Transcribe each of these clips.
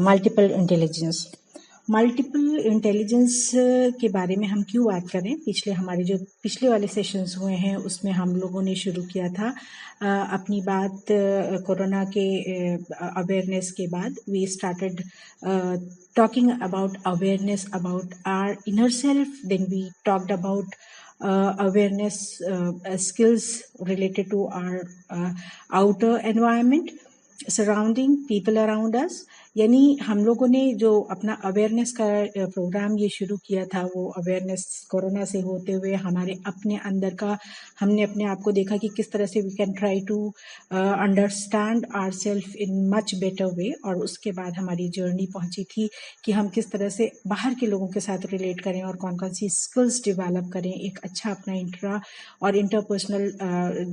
Multiple intelligence. Multiple intelligence के बारे में हम क्यों बात करें? हमारे जो पिछले वाले सेशंस हुए हैं उसमें हम लोगों ने शुरू किया था अपनी बात कोरोना के अवेयरनेस के बाद। We started talking about awareness about our inner self, then we talked about awareness skills related to our outer environment, surrounding people around us. यानी हम लोगों ने जो अपना अवेयरनेस का प्रोग्राम ये शुरू किया था, वो अवेयरनेस कोरोना से होते हुए हमारे अपने अंदर का हमने अपने आप को देखा कि किस तरह से we can try to understand our self in much better way. और उसके बाद हमारी जर्नी पहुंची थी कि हम किस तरह से बाहर के लोगों के साथ रिलेट करें और कौन कौन सी स्किल्स डेवलप करें, एक अच्छा अपना इंट्रा और इंटरपर्सनल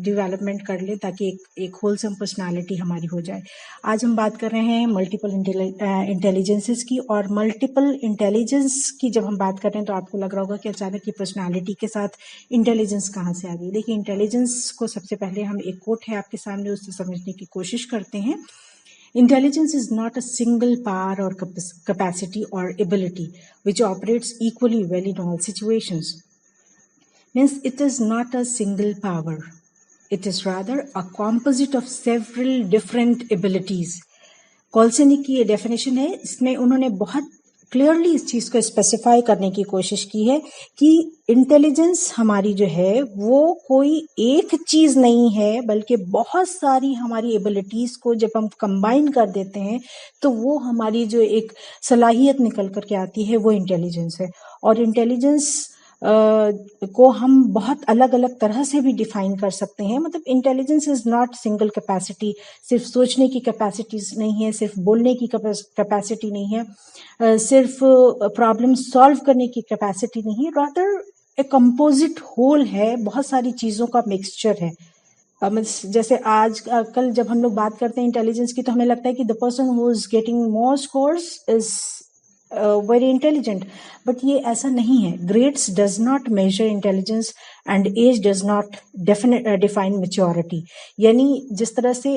डेवलपमेंट कर लें ताकि एक होलसम पर्सनालिटी हमारी हो जाए। आज हम बात कर रहे हैं मल्टीपल इंटेलिजेंसेस की। और मल्टीपल इंटेलिजेंस की जब हम बात कर रहे हैं तो आपको लग रहा होगा कि अचानक की पर्सनालिटी के साथ इंटेलिजेंस कहाँ से आ गई। देखिए, इंटेलिजेंस को सबसे पहले हम एक कोट है आपके सामने, उससे समझने की कोशिश करते हैं। Intelligence is not a single power or capacity or ability which operates equally well in all situations. Means it is not a single power. It is rather a composite of several different abilities. कॉल्सनिक की ये definition है। इसमें उन्होंने बहुत clearly इस चीज को specify करने की कोशिश की है कि इंटेलिजेंस हमारी जो है वो कोई एक चीज नहीं है, बल्कि बहुत सारी हमारी एबिलिटीज को जब हम कंबाइन कर देते हैं तो वो हमारी जो एक सलाहियत निकल करके आती है वो इंटेलिजेंस है। और इंटेलिजेंस को हम बहुत अलग अलग तरह से भी डिफाइन कर सकते हैं। मतलब intelligence is not single capacity, सिर्फ सोचने की कैपेसिटीज नहीं है, सिर्फ बोलने की कैपेसिटी नहीं है, सिर्फ प्रॉब्लम सॉल्व करने की कैपेसिटी नहीं है, रादर ए कंपोजिट होल है, बहुत सारी चीजों का मिक्सचर है। जैसे आज कल जब हम लोग बात करते हैं इंटेलिजेंस की तो हमें लगता है कि the person who is getting more scores is very intelligent, but ये ऐसा नहीं है। Grades does not measure intelligence and age does not define maturity. यानी जिस तरह से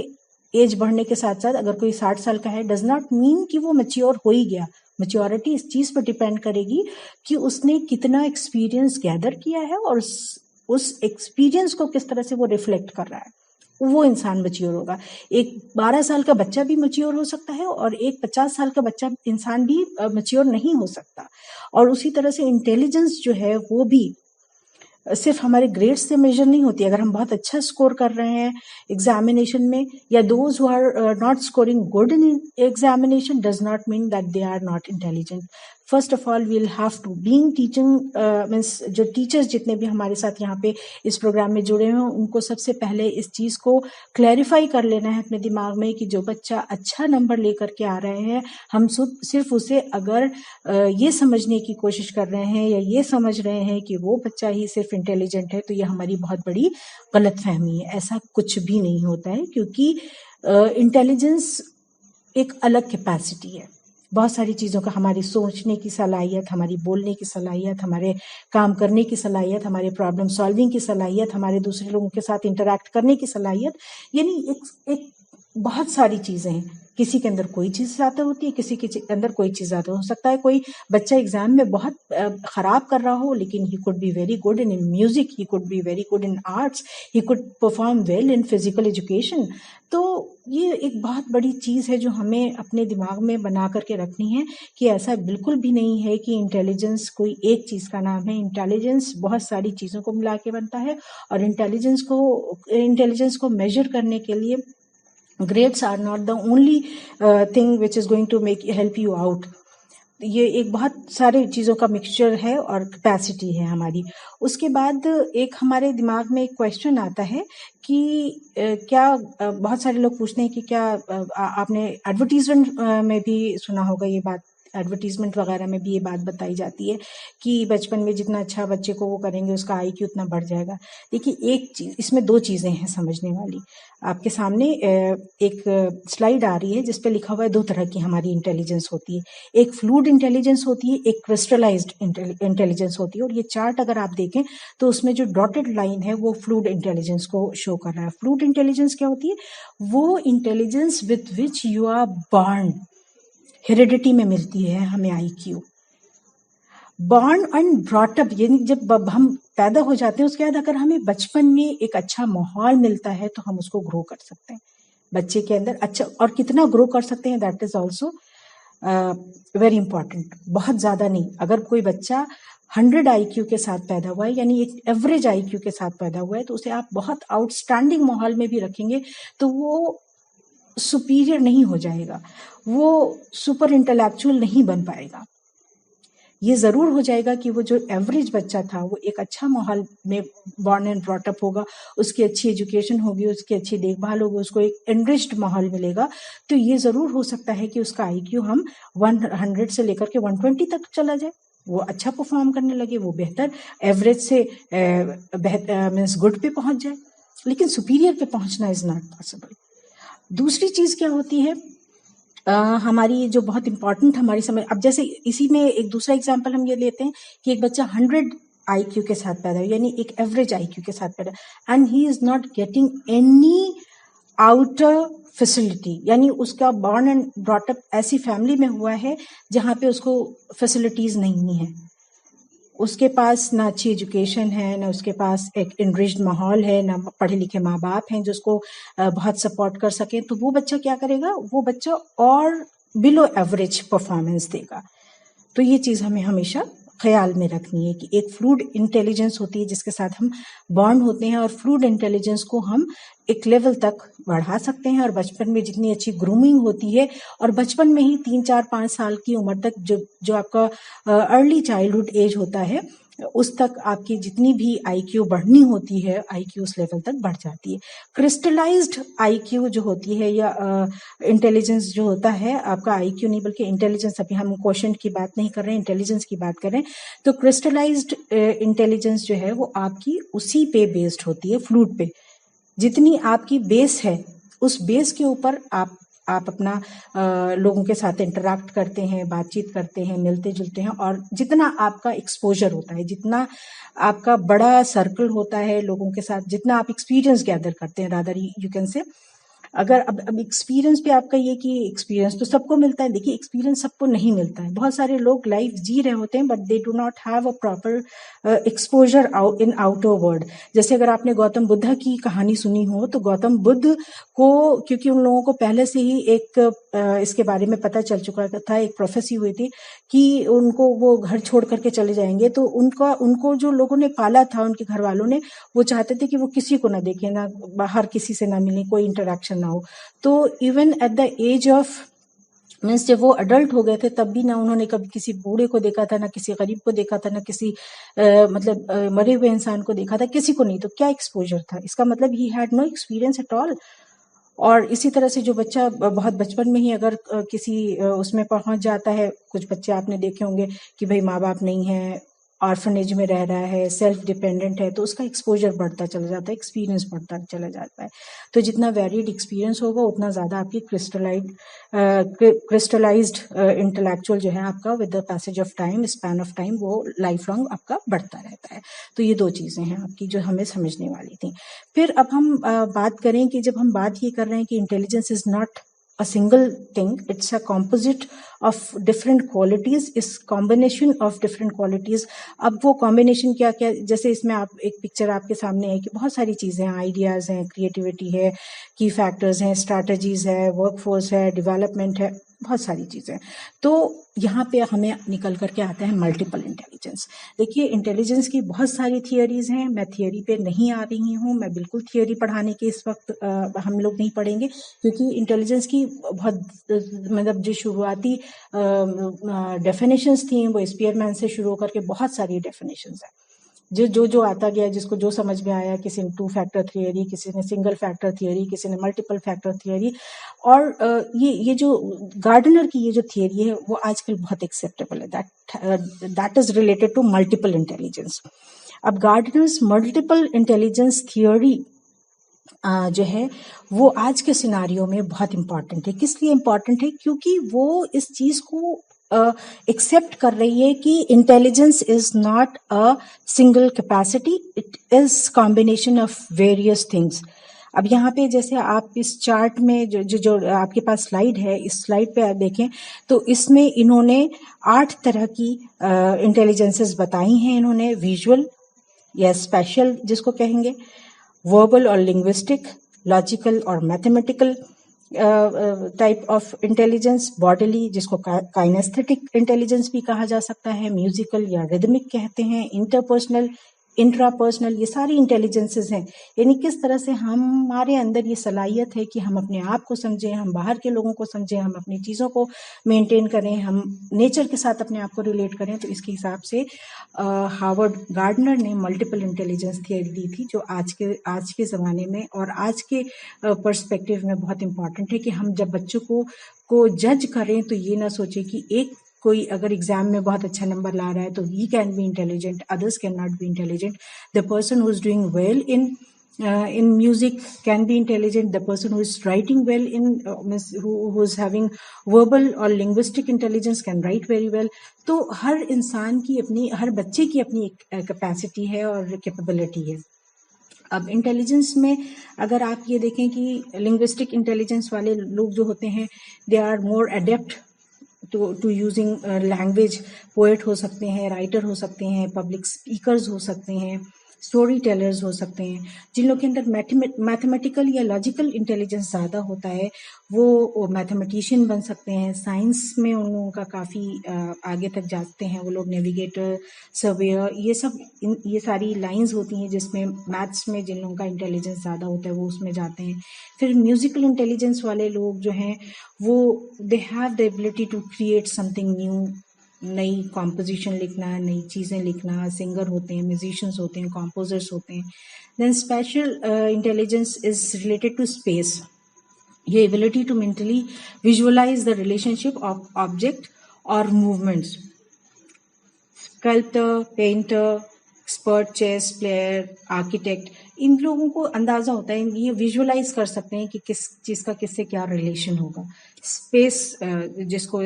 एज बढ़ने के साथ साथ अगर कोई 60 साल का है डज नॉट मीन कि वो मेच्योर हो ही गया। मेच्योरिटी इस चीज पर डिपेंड करेगी कि उसने कितना एक्सपीरियंस गैदर किया है और उस एक्सपीरियंस को किस तरह से वो रिफ्लेक्ट कर रहा है, वो इंसान मैच्योर होगा। एक 12 साल का बच्चा भी मैच्योर हो सकता है और एक 50 साल का बच्चा इंसान भी मैच्योर नहीं हो सकता। और उसी तरह से इंटेलिजेंस जो है वो भी सिर्फ हमारे ग्रेड्स से मेजर नहीं होती। अगर हम बहुत अच्छा स्कोर कर रहे हैं एग्जामिनेशन में, या those who are not scoring good in examination does not mean that they are not intelligent. First of all we'll have to being teaching means जो टीचर्स जितने भी हमारे साथ यहाँ पे इस प्रोग्राम में जुड़े हैं उनको सबसे पहले इस चीज को क्लैरिफाई कर लेना है अपने दिमाग में कि जो बच्चा अच्छा नंबर लेकर के आ रहे हैं, हम सिर्फ उसे अगर ये समझने की कोशिश कर रहे हैं या ये समझ रहे हैं कि वो बच्चा ही सिर्फ इंटेलिजेंट है, तो ये हमारी बहुत बड़ी गलतफहमी है। ऐसा कुछ भी नहीं होता है, क्योंकि इंटेलिजेंस एक अलग कैपेसिटी है। बहुत सारी चीजों का, हमारी सोचने की सलाहियत, हमारी बोलने की सलाहियत, हमारे काम करने की सलाहियत, हमारे प्रॉब्लम सॉल्विंग की सलाहियत, हमारे दूसरे लोगों के साथ इंटरैक्ट करने की सलाहियत, यानी एक बहुत सारी चीजें हैं। किसी के अंदर कोई चीज ज्यादा होती है, किसी के अंदर कोई चीज ज्यादा हो सकता है। कोई बच्चा एग्जाम में बहुत खराब कर रहा हो, लेकिन he could be very good in music, he could be very good in arts, he could perform well in physical education. तो ये एक बहुत बड़ी चीज है जो हमें अपने दिमाग में बना करके रखनी है कि ऐसा बिल्कुल भी नहीं है कि इंटेलिजेंस कोई एक चीज का नाम है। इंटेलिजेंस बहुत सारी चीजों को मिला के बनता है, और इंटेलिजेंस को मेजर करने के लिए grades are not the only thing which is going to help you out. ये एक बहुत सारी चीजों का मिक्सचर है और कैपेसिटी है हमारी। उसके बाद एक हमारे दिमाग में एक क्वेश्चन आता है कि क्या बहुत सारे लोग पूछते हैं कि क्या आपने एडवर्टीजमेंट में भी सुना होगा ये बात, एडवर्टीजमेंट वगैरह में भी ये बात बताई जाती है कि बचपन में जितना अच्छा बच्चे को वो करेंगे उसका आईक्यू उतना बढ़ जाएगा। देखिए, एक चीज इसमें, दो चीजें हैं समझने वाली। आपके सामने एक स्लाइड आ रही है जिसपे लिखा हुआ है दो तरह की हमारी इंटेलिजेंस होती है। एक फ्लूइड इंटेलिजेंस होती है, एक क्रिस्टलाइज्ड इंटेलिजेंस होती है। और ये चार्ट अगर आप देखें तो उसमें जो डॉटेड लाइन है वो फ्लूइड इंटेलिजेंस को शो कर रहा है। फ्लूइड इंटेलिजेंस क्या होती है? वो intelligence with which you are born. Heredity में मिलती है हमें IQ। Born and brought up, यानी जब हम पैदा हो जाते हैं उसके बाद अगर हमें बचपन में एक अच्छा माहौल मिलता है तो हम उसको ग्रो कर सकते हैं बच्चे के अंदर। अच्छा, और कितना ग्रो कर सकते हैं that is also very important. बहुत ज्यादा नहीं, अगर कोई बच्चा 100 IQ के साथ पैदा हुआ है, यानी एक एवरेज IQ के साथ पैदा हुआ है, तो उसे आप बहुत आउटस्टैंडिंग माहौल में भी रखेंगे तो वो सुपीरियर नहीं हो जाएगा, वो सुपर इंटेलेक्चुअल नहीं बन पाएगा। ये जरूर हो जाएगा कि वो जो एवरेज बच्चा था वो एक अच्छा माहौल में बॉर्न एंड ब्रॉट अप होगा, उसकी अच्छी एजुकेशन होगी, उसकी अच्छी देखभाल होगी, उसको एक एनरिच्ड माहौल मिलेगा। तो ये जरूर हो सकता है कि उसका IQ हम 100 से लेकर के 120 तक चला जाए, वो अच्छा परफॉर्म करने लगे, वो बेहतर एवरेज से मीन्स गुड पे पहुंच जाए, लेकिन सुपीरियर पे पहुंचना इज नॉट पॉसिबल। दूसरी चीज क्या होती है, हमारी जो बहुत इंपॉर्टेंट हमारी समझ, अब जैसे इसी में एक दूसरा एग्जांपल हम ये लेते हैं कि एक बच्चा 100 IQ के साथ पैदा है, यानी एक एवरेज IQ के साथ पैदा, and he is not getting any outer facility, यानी उसका बॉर्न एंड ब्रॉट अप ऐसी फैमिली में हुआ है जहां पे उसको फैसिलिटीज नहीं है, उसके पास ना अच्छी एजुकेशन है, ना उसके पास एक इनरिच्ड माहौल है, ना पढ़े लिखे माँ बाप हैं जो उसको बहुत सपोर्ट कर सके, तो वो बच्चा क्या करेगा, वो बच्चा और बिलो एवरेज परफॉर्मेंस देगा। तो ये चीज हमें हमेशा ख्याल में रखनी है कि एक फ्लूइड इंटेलिजेंस होती है जिसके साथ हम बॉन्ड होते हैं, और फ्लूइड इंटेलिजेंस को हम एक लेवल तक बढ़ा सकते हैं, और बचपन में जितनी अच्छी ग्रूमिंग होती है, और बचपन में ही 3, 4, 5 साल की उम्र तक जो आपका अर्ली चाइल्डहुड एज होता है, उस तक आपकी जितनी भी IQ बढ़नी होती है, IQ उस लेवल तक बढ़ जाती है। क्रिस्टलाइज्ड IQ जो होती है, या इंटेलिजेंस जो होता है, आपका IQ नहीं बल्कि इंटेलिजेंस, अभी हम क्वोशंट की बात नहीं कर रहे हैं, इंटेलिजेंस की बात कर रहे हैं, तो क्रिस्टलाइज्ड इंटेलिजेंस जो है वो आपकी उसी पे बेस्ड होती है, फ्लूइड पे। जितनी आपकी बेस है, उस बेस के ऊपर आप अपना लोगों के साथ इंटरेक्ट करते हैं, बातचीत करते हैं, मिलते जुलते हैं, और जितना आपका एक्सपोजर होता है, जितना आपका बड़ा सर्कल होता है लोगों के साथ, जितना आप एक्सपीरियंस गैदर करते हैं, रादर यू कैन से, अगर अब एक्सपीरियंस पे आपका ये कि एक्सपीरियंस तो सबको मिलता है, देखिए एक्सपीरियंस सबको नहीं मिलता है, बहुत सारे लोग लाइफ जी रहे होते हैं but they do not have a proper exposure in outer world. जैसे अगर आपने गौतम बुद्ध की कहानी सुनी हो, तो गौतम बुद्ध को, क्योंकि उन लोगों को पहले से ही एक इसके बारे में पता चल चुका था, एक प्रोफेसी हुई थी कि उनको वो घर छोड़ करके चले जाएंगे, तो उनको जो लोगों ने पाला था, उनके घर वालों ने, वो चाहते थे कि वो किसी को ना देखे, ना बाहर किसी से ना मिले, कोई इंटरेक्शन ना हो। तो even at the age of means जब वो अडल्ट हो गए थे तब भी ना उन्होंने कभी किसी बूढ़े को देखा था, ना किसी गरीब को देखा था, ना किसी मतलब मरे हुए इंसान को देखा था, किसी को नहीं। तो क्या एक्सपोजर था, इसका मतलब ही had no experience at all. और इसी तरह से जो बच्चा बहुत बचपन में ही अगर किसी उसमें पहुंच जाता है, कुछ बच्चे आपने देखे होंगे कि भाई माँ बाप नहीं है, ऑर्फनेज में रह रहा है, सेल्फ डिपेंडेंट है, तो उसका एक्सपोजर बढ़ता चला जाता है, एक्सपीरियंस बढ़ता चला जाता है। तो जितना वेरिड एक्सपीरियंस होगा उतना ज्यादा आपकी क्रिस्टलाइज्ड इंटेलेक्चुअल जो है आपका with the passage of time, span of time, वो लाइफ लॉन्ग आपका बढ़ता रहता है। तो ये दो चीजें हैं आपकी जो हमें समझने वाली थी। फिर अब हम बात करें कि जब हम बात ये कर रहे हैं कि intelligence is not a single thing, it's a composite of different qualities, is combination of different qualities। अब वो combination क्या क्या, जैसे इसमें आप एक पिक्चर आपके सामने है कि बहुत सारी चीजें हैं, आइडियाज हैं, क्रिएटिविटी है, की फैक्टर्स हैं, स्ट्रैटेजीज है, वर्कफोर्स है, डेवलपमेंट है, बहुत सारी चीजें। तो यहाँ पे हमें निकल करके आता है मल्टीपल इंटेलिजेंस। देखिए इंटेलिजेंस की बहुत सारी थियरीज हैं, मैं थियरी पे नहीं आ रही हूँ, मैं बिल्कुल थियरी पढ़ाने के इस वक्त हम लोग नहीं पढ़ेंगे, क्योंकि इंटेलिजेंस की बहुत मतलब जो शुरुआती डेफिनेशंस थी वो स्पीयरमैन से शुरू होकर के बहुत सारी डेफिनेशंस हैं, जो आता गया, जिसको जो समझ में आया, किसी ने 2 फैक्टर थियरी, किसी ने सिंगल फैक्टर थियरी, किसी ने मल्टीपल फैक्टर थियरी, और ये जो गार्डनर की ये जो थियरी है वो आजकल बहुत एक्सेप्टेबल है, that is related to multiple intelligence. अब गार्डनर्स मल्टीपल इंटेलिजेंस थियरी जो है वो आज के सिनारियो में बहुत इंपॉर्टेंट है। किस लिए इंपॉर्टेंट है? क्योंकि वो इस चीज को एक्सेप्ट कर रही है कि intelligence is not a single capacity, it is combination of various things. अब यहाँ पे जैसे आप इस चार्ट में जो आपके पास स्लाइड है, इस स्लाइड पे आप देखें तो इसमें इन्होंने 8 तरह की इंटेलिजेंसेस बताई हैं। इन्होंने विजुअल या स्पेशल जिसको कहेंगे, वर्बल और लिंग्विस्टिक, लॉजिकल और mathematical type of intelligence, bodily जिसको काइनेस्थेटिक इंटेलिजेंस भी कहा जा सकता है, म्यूजिकल या रिदमिक कहते हैं, इंटरपर्सनल, इंट्रापर्सनल, ये सारी इंटेलिजेंसेस हैं। यानी किस तरह से हमारे अंदर ये सलाहियत है कि हम अपने आप को समझें, हम बाहर के लोगों को समझें, हम अपनी चीज़ों को मेंटेन करें, हम नेचर के साथ अपने आप को रिलेट करें। तो इसके हिसाब से हार्वर्ड गार्डनर ने मल्टीपल इंटेलिजेंस थियरी दी थी, जो आज के ज़माने में और आज के पर्सपेक्टिव में बहुत इंपॉर्टेंट है कि हम जब बच्चों को जज करें तो ये ना सोचें कि एक कोई अगर एग्जाम में बहुत अच्छा नंबर ला रहा है तो he can be intelligent, others can not be intelligent. The person who is doing well in music can be intelligent. The person who is writing well who is having verbal or linguistic intelligence can write very well. तो हर इंसान की अपनी, हर बच्चे की अपनी capacity है और capability है। अब इंटेलिजेंस में अगर आप ये देखें कि लिंग्विस्टिक इंटेलिजेंस वाले लोग जो होते हैं, they are more adept to using language. Poet हो सकते हैं, राइटर हो सकते हैं, पब्लिक स्पीकर्स हो सकते हैं, स्टोरी टेलर्स हो सकते हैं। जिन लोग के अंदर मैथमेटिकल या लॉजिकल इंटेलिजेंस ज़्यादा होता है वो मैथमेटिशियन बन सकते हैं। साइंस में उन लोगों का काफ़ी आगे तक जाते हैं वो लोग, नेविगेटर, सर्वेयर, ये सारी लाइंस होती हैं जिसमें मैथ्स में जिन लोगों का इंटेलिजेंस ज़्यादा होता है वो उसमें जाते हैं। फिर म्यूजिकल इंटेलिजेंस वाले लोग जो हैं वो they have the ability to create something new, नई कॉम्पोजिशन लिखना, नई चीज़ें लिखना, सिंगर होते हैं, म्यूजिशियंस होते हैं, कॉम्पोजर्स होते हैं। Then spatial intelligence is related to space. ये ability to mentally visualise the relationship of object और movements. Sculptor, painter, expert chess player, architect, इन लोगों को अंदाजा होता है, ये विजुअलाइज कर सकते हैं कि किस चीज़ का किससे क्या रिलेशन होगा। स्पेस जिसको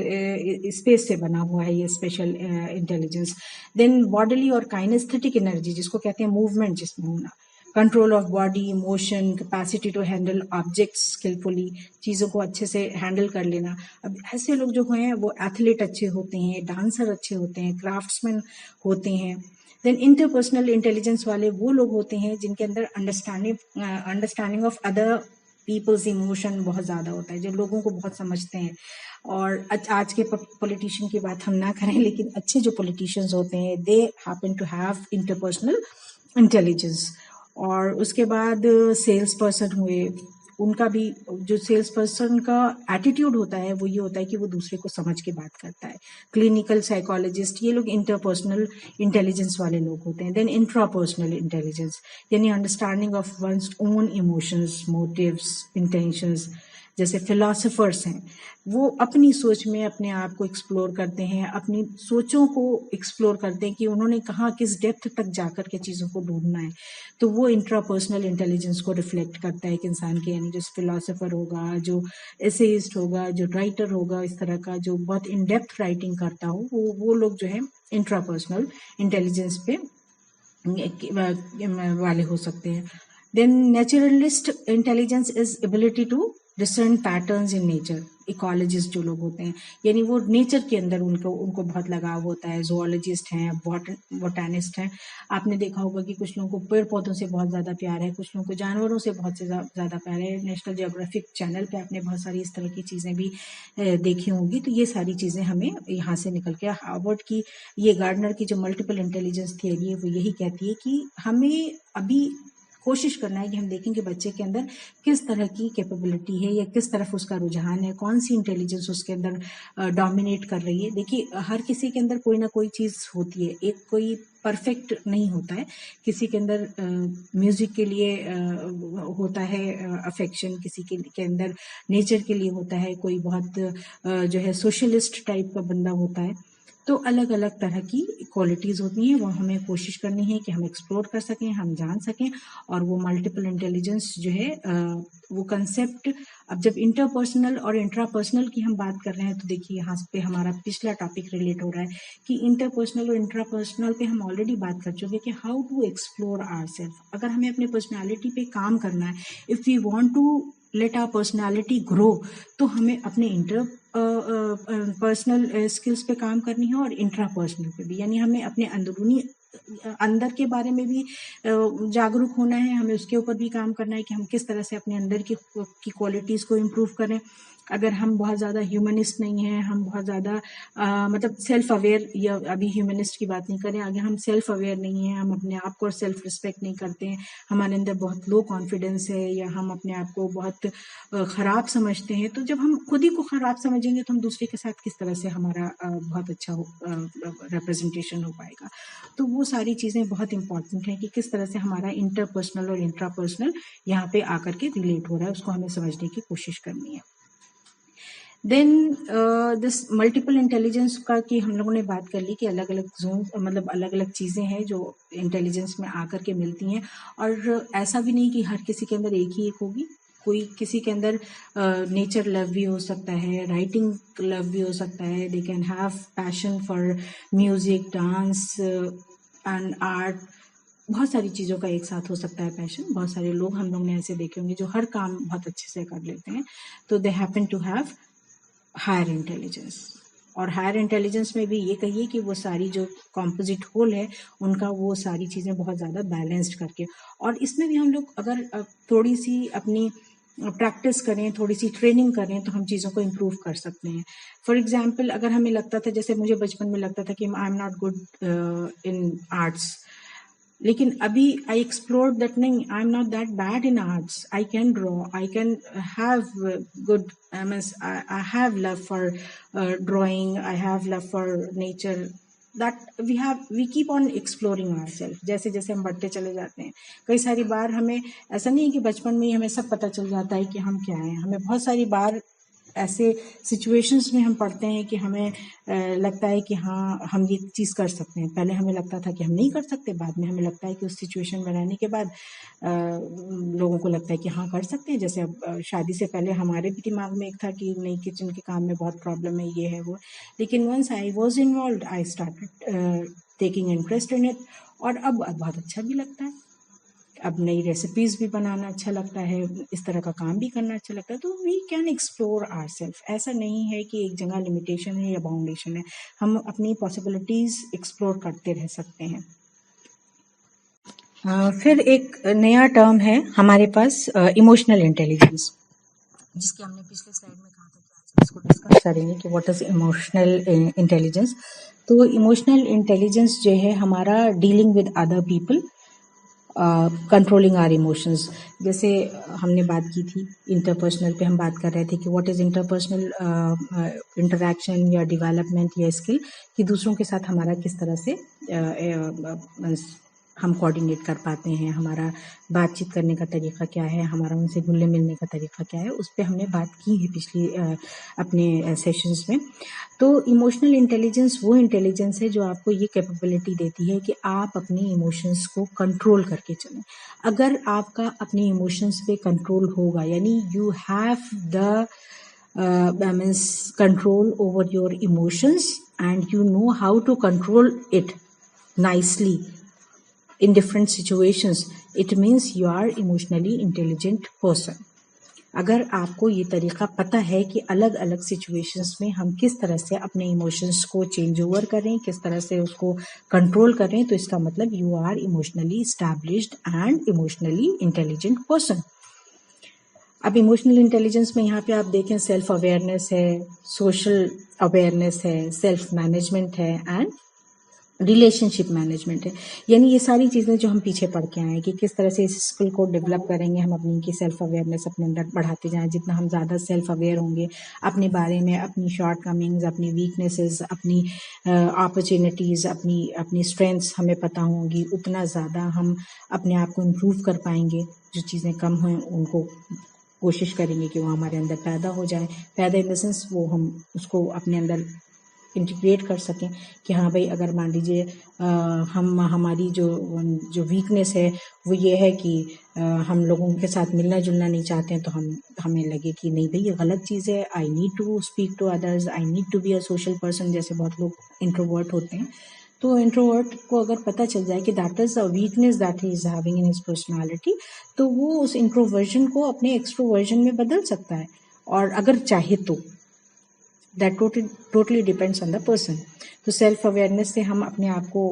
स्पेस से बना हुआ है ये स्पेशल इंटेलिजेंस। देन बॉडीली और काइनेस्थेटिक एनर्जी जिसको कहते हैं मूवमेंट जिसमें होना, control of body, motion, capacity to handle objects skillfully, चीज़ों को अच्छे से हैंडल कर लेना। अब ऐसे लोग जो हैं वो एथलीट अच्छे होते हैं, डांसर अच्छे होते हैं, क्राफ्ट्समैन होते हैं। देन इंटरपर्सनल इंटेलिजेंस वाले वो लोग होते हैं जिनके अंदर understanding of other people's emotion बहुत ज़्यादा होता है, जो लोगों को बहुत समझते हैं। और आज के पॉलिटिशियन की बात हम ना करें, लेकिन अच्छे जो पॉलिटिशियंस होते हैं they happen to have interpersonal intelligence. और उसके बाद सेल्स पर्सन हुए, उनका भी जो सेल्स पर्सन का एटीट्यूड होता है वो ये होता है कि वो दूसरे को समझ के बात करता है। क्लिनिकल साइकोलॉजिस्ट, ये लोग इंटरपर्सनल इंटेलिजेंस वाले लोग होते हैं। देन इंट्रापर्सनल इंटेलिजेंस यानी understanding of one's own emotions, motives, intentions. जैसे फिलोसोफर्स हैं वो अपनी सोच में अपने आप को एक्सप्लोर करते हैं, अपनी सोचों को एक्सप्लोर करते हैं कि उन्होंने कहाँ किस डेप्थ तक जाकर के चीज़ों को ढूंढना है। तो वो इंट्रापर्सनल इंटेलिजेंस को रिफ्लेक्ट करता है एक इंसान के, यानी जो फिलोसोफर होगा, जो एसेइस्ट होगा, जो राइटर होगा, इस तरह का जो बहुत इन डेप्थ राइटिंग करता हो, वो लोग जो है इंट्रापर्सनल इंटेलिजेंस पे वाले हो सकते हैं। Then naturalist intelligence is ability to discern patterns in nature. Ecologist जो लोग होते हैं यानी वो नेचर के अंदर उनको बहुत लगाव होता है। जोलॉजिस्ट हैं, बॉटनिस्ट हैं। आपने देखा होगा कि कुछ लोगों को पेड़ पौधों से बहुत ज़्यादा प्यार है, कुछ लोगों को जानवरों से बहुत से ज़्यादा प्यार है। नेशनल जियोग्राफिक चैनल पे आपने बहुत सारी इस तरह की चीज़ें भी देखी होंगी। तो ये सारी चीज़ें हमें यहाँ से निकल के, हार्वर्ड की ये गार्डनर की जो मल्टीपल इंटेलिजेंस थियरी है वो यही कहती है कि हमें अभी कोशिश करना है कि हम देखें कि बच्चे के अंदर किस तरह की कैपेबिलिटी है या किस तरफ उसका रुझान है, कौन सी इंटेलिजेंस उसके अंदर डोमिनेट कर रही है। देखिए हर किसी के अंदर कोई ना कोई चीज़ होती है, एक कोई परफेक्ट नहीं होता है। किसी के अंदर म्यूजिक के लिए होता है अफेक्शन, किसी के अंदर नेचर के लिए होता है, कोई बहुत जो है सोशलिस्ट टाइप का बंदा होता है। तो अलग अलग तरह की क्वालिटीज़ होती हैं, वो हमें कोशिश करनी है कि हम एक्सप्लोर कर सकें, हम जान सकें। और वो मल्टीपल इंटेलिजेंस जो है वो कंसेप्ट, अब जब इंटरपर्सनल और इंट्रापर्सनल की हम बात कर रहे हैं तो देखिए यहाँ पे हमारा पिछला टॉपिक रिलेट हो रहा है कि इंटरपर्सनल और इंट्रापर्सनल पे हम ऑलरेडी बात कर चुके हैं कि हाउ टू एक्सप्लोर आवरसेल्फ। अगर हमें अपने पर्सनैलिटी पे काम करना है, if we want to let our personality grow, तो हमें अपने इंटर पर्सनल स्किल्स पे काम करनी है और इंट्रा पर्सनल पे भी, यानी हमें अपने अंदरूनी अंदर के बारे में भी जागरूक होना है, हमें उसके ऊपर भी काम करना है कि हम किस तरह से अपने अंदर की क्वालिटीज़ को इम्प्रूव करें। अगर हम बहुत ज़्यादा ह्यूमनिस्ट नहीं हैं, हम बहुत ज़्यादा मतलब सेल्फ अवेयर, या अभी ह्यूमनिस्ट की बात नहीं करें, अगर हम सेल्फ अवेयर नहीं हैं, हम अपने आप को और सेल्फ रिस्पेक्ट नहीं करते हैं, हमारे अंदर बहुत लो कॉन्फिडेंस है, या हम अपने आप को बहुत ख़राब समझते हैं, तो जब हम खुद ही को ख़राब समझेंगे तो हम दूसरे के साथ किस तरह से हमारा बहुत अच्छा रिप्रेजेंटेशन हो पाएगा। तो वो सारी चीज़ें बहुत इंपॉर्टेंट हैं कि किस तरह से हमारा इंटरपर्सनल और इंट्रापर्सनल यहाँ पे आकर के रिलेट हो रहा है, उसको हमें समझने की कोशिश करनी है। देन दिस मल्टीपल इंटेलिजेंस का कि हम लोगों ने बात कर ली कि अलग अलग जोन, मतलब अलग अलग चीज़ें हैं जो इंटेलिजेंस में आकर के मिलती हैं। और ऐसा भी नहीं कि हर किसी के अंदर एक ही एक होगी, कोई किसी के अंदर नेचर लव भी हो सकता है, राइटिंग लव भी हो सकता है, they can have passion for music, dance and art. बहुत सारी चीज़ों का एक साथ हो सकता है पैशन। बहुत सारे लोग हम लोग ने ऐसे देखे होंगे जो हर काम बहुत अच्छे से कर लेते हैं, तो they happen to have higher intelligence. और हायर इंटेलिजेंस में भी ये कहिए कि वो सारी जो कॉम्पोजिट होल है उनका वो सारी चीज़ें बहुत ज़्यादा बैलेंस्ड करके, और इसमें भी हम लोग अगर थोड़ी सी अपनी प्रैक्टिस करें, थोड़ी सी ट्रेनिंग करें, तो हम चीज़ों को इम्प्रूव कर सकते हैं। फॉर एग्जाम्पल, अगर हमें लगता था, जैसे मुझे बचपन में लगता था कि I am not good in arts, लेकिन अभी आई एक्सप्लोर दैट नहीं, I am not that bad in arts, I can draw, I can have good, I have love for drawing, I have love for nature, that we keep on exploring ourselves। जैसे जैसे हम बढ़ते चले जाते हैं, कई सारी बार हमें ऐसा नहीं है कि बचपन में ही हमें सब पता चल जाता है कि हम क्या हैं। हमें बहुत सारी बार ऐसे सिचुएशंस में हम पढ़ते हैं कि हमें लगता है कि हाँ हम ये चीज़ कर सकते हैं। पहले हमें लगता था कि हम नहीं कर सकते, बाद में हमें लगता है कि उस सिचुएशन में रहने के बाद लोगों को लगता है कि हाँ कर सकते हैं। जैसे अब शादी से पहले हमारे भी दिमाग में एक था कि नहीं, किचन के काम में बहुत प्रॉब्लम है, ये है वो, लेकिन once I was involve, I started taking interest in it, और अब बहुत अच्छा भी लगता है। अब नई रेसिपीज़ भी बनाना अच्छा लगता है, इस तरह का काम भी करना अच्छा लगता है। तो वी कैन एक्सप्लोर आवरसेल्फ। ऐसा नहीं है कि एक जगह लिमिटेशन है या बाउंडेशन है, हम अपनी पॉसिबिलिटीज़ एक्सप्लोर करते रह सकते हैं। फिर एक नया टर्म है हमारे पास, इमोशनल इंटेलिजेंस, जिसके हमने पिछले स्लाइड में कहा था कि आज इसको डिस्कस करेंगे कि व्हाट इज़ इमोशनल इंटेलिजेंस। तो इमोशनल इंटेलिजेंस जो है हमारा dealing with other people, controlling our emotions. जैसे हमने बात की थी इंटरपर्सनल पे, हम बात कर रहे थे कि व्हाट इज़ इंटरपर्सनल इंटरेक्शन या डेवलपमेंट या स्किल, कि दूसरों के साथ हमारा किस तरह से हम कोऑर्डिनेट कर पाते हैं, हमारा बातचीत करने का तरीका क्या है, हमारा उनसे घुलने मिलने का तरीका क्या है, उस पर हमने बात की है पिछली अपने सेशंस में। तो इमोशनल इंटेलिजेंस वो इंटेलिजेंस है जो आपको ये कैपेबिलिटी देती है कि आप अपने इमोशंस को कंट्रोल करके चलें। अगर आपका अपने इमोशंस पे कंट्रोल होगा, यानी you have the means control over your emotions and you know how to control it nicely in different situations, it means you are emotionally intelligent person। अगर आपको ये तरीका पता है कि अलग अलग सिचुएशंस में हम किस तरह से अपने इमोशंस को चेंज ओवर करें, किस तरह से उसको कंट्रोल करें, तो इसका मतलब you are emotionally established and emotionally intelligent person. अब इमोशनल इंटेलिजेंस में यहाँ पे आप देखें सेल्फ अवेयरनेस है, सोशल अवेयरनेस है, सेल्फ मैनेजमेंट है एंड रिलेशनशिप मैनेजमेंट है। यानी ये सारी चीज़ें जो हम पीछे पढ़ के आए हैं कि किस तरह से इस स्किल को डेवलप करेंगे हम, अपनी की सेल्फ अवेयरनेस अपने अंदर बढ़ाते जाएं। जितना हम ज़्यादा सेल्फ अवेयर होंगे अपने बारे में, अपनी शॉर्ट कमिंग्स, अपनी वीकनेसेस, अपनी अपॉर्चुनिटीज़, अपनी स्ट्रेंथ्स हमें पता होंगी, उतना ज़्यादा हम अपने आप को इम्प्रूव कर पाएंगे। जो चीज़ें कम हैं उनको कोशिश करेंगे कि वो हमारे अंदर पैदा हो जाए। पैदा इन द सेंस वो हम उसको अपने अंदर इंटीग्रेट कर सकें कि हाँ भाई, अगर मान लीजिए हम हमारी जो वीकनेस है वो ये है कि हम लोगों के साथ मिलना जुलना नहीं चाहते हैं, तो हमें लगे कि नहीं भाई ये गलत चीज़ है, I need to speak to others, I need to be a social person. जैसे बहुत लोग इंट्रोवर्ट होते हैं, तो इंट्रोवर्ट को अगर पता चल जाए कि that is a weakness that he is having in his personality, तो वो उस इंट्रोवर्जन को अपने एक्सट्रोवर्जन में बदल सकता है, और अगर चाहे तो। That totally depends on the person. तो सेल्फ अवेयरनेस से हम अपने आप को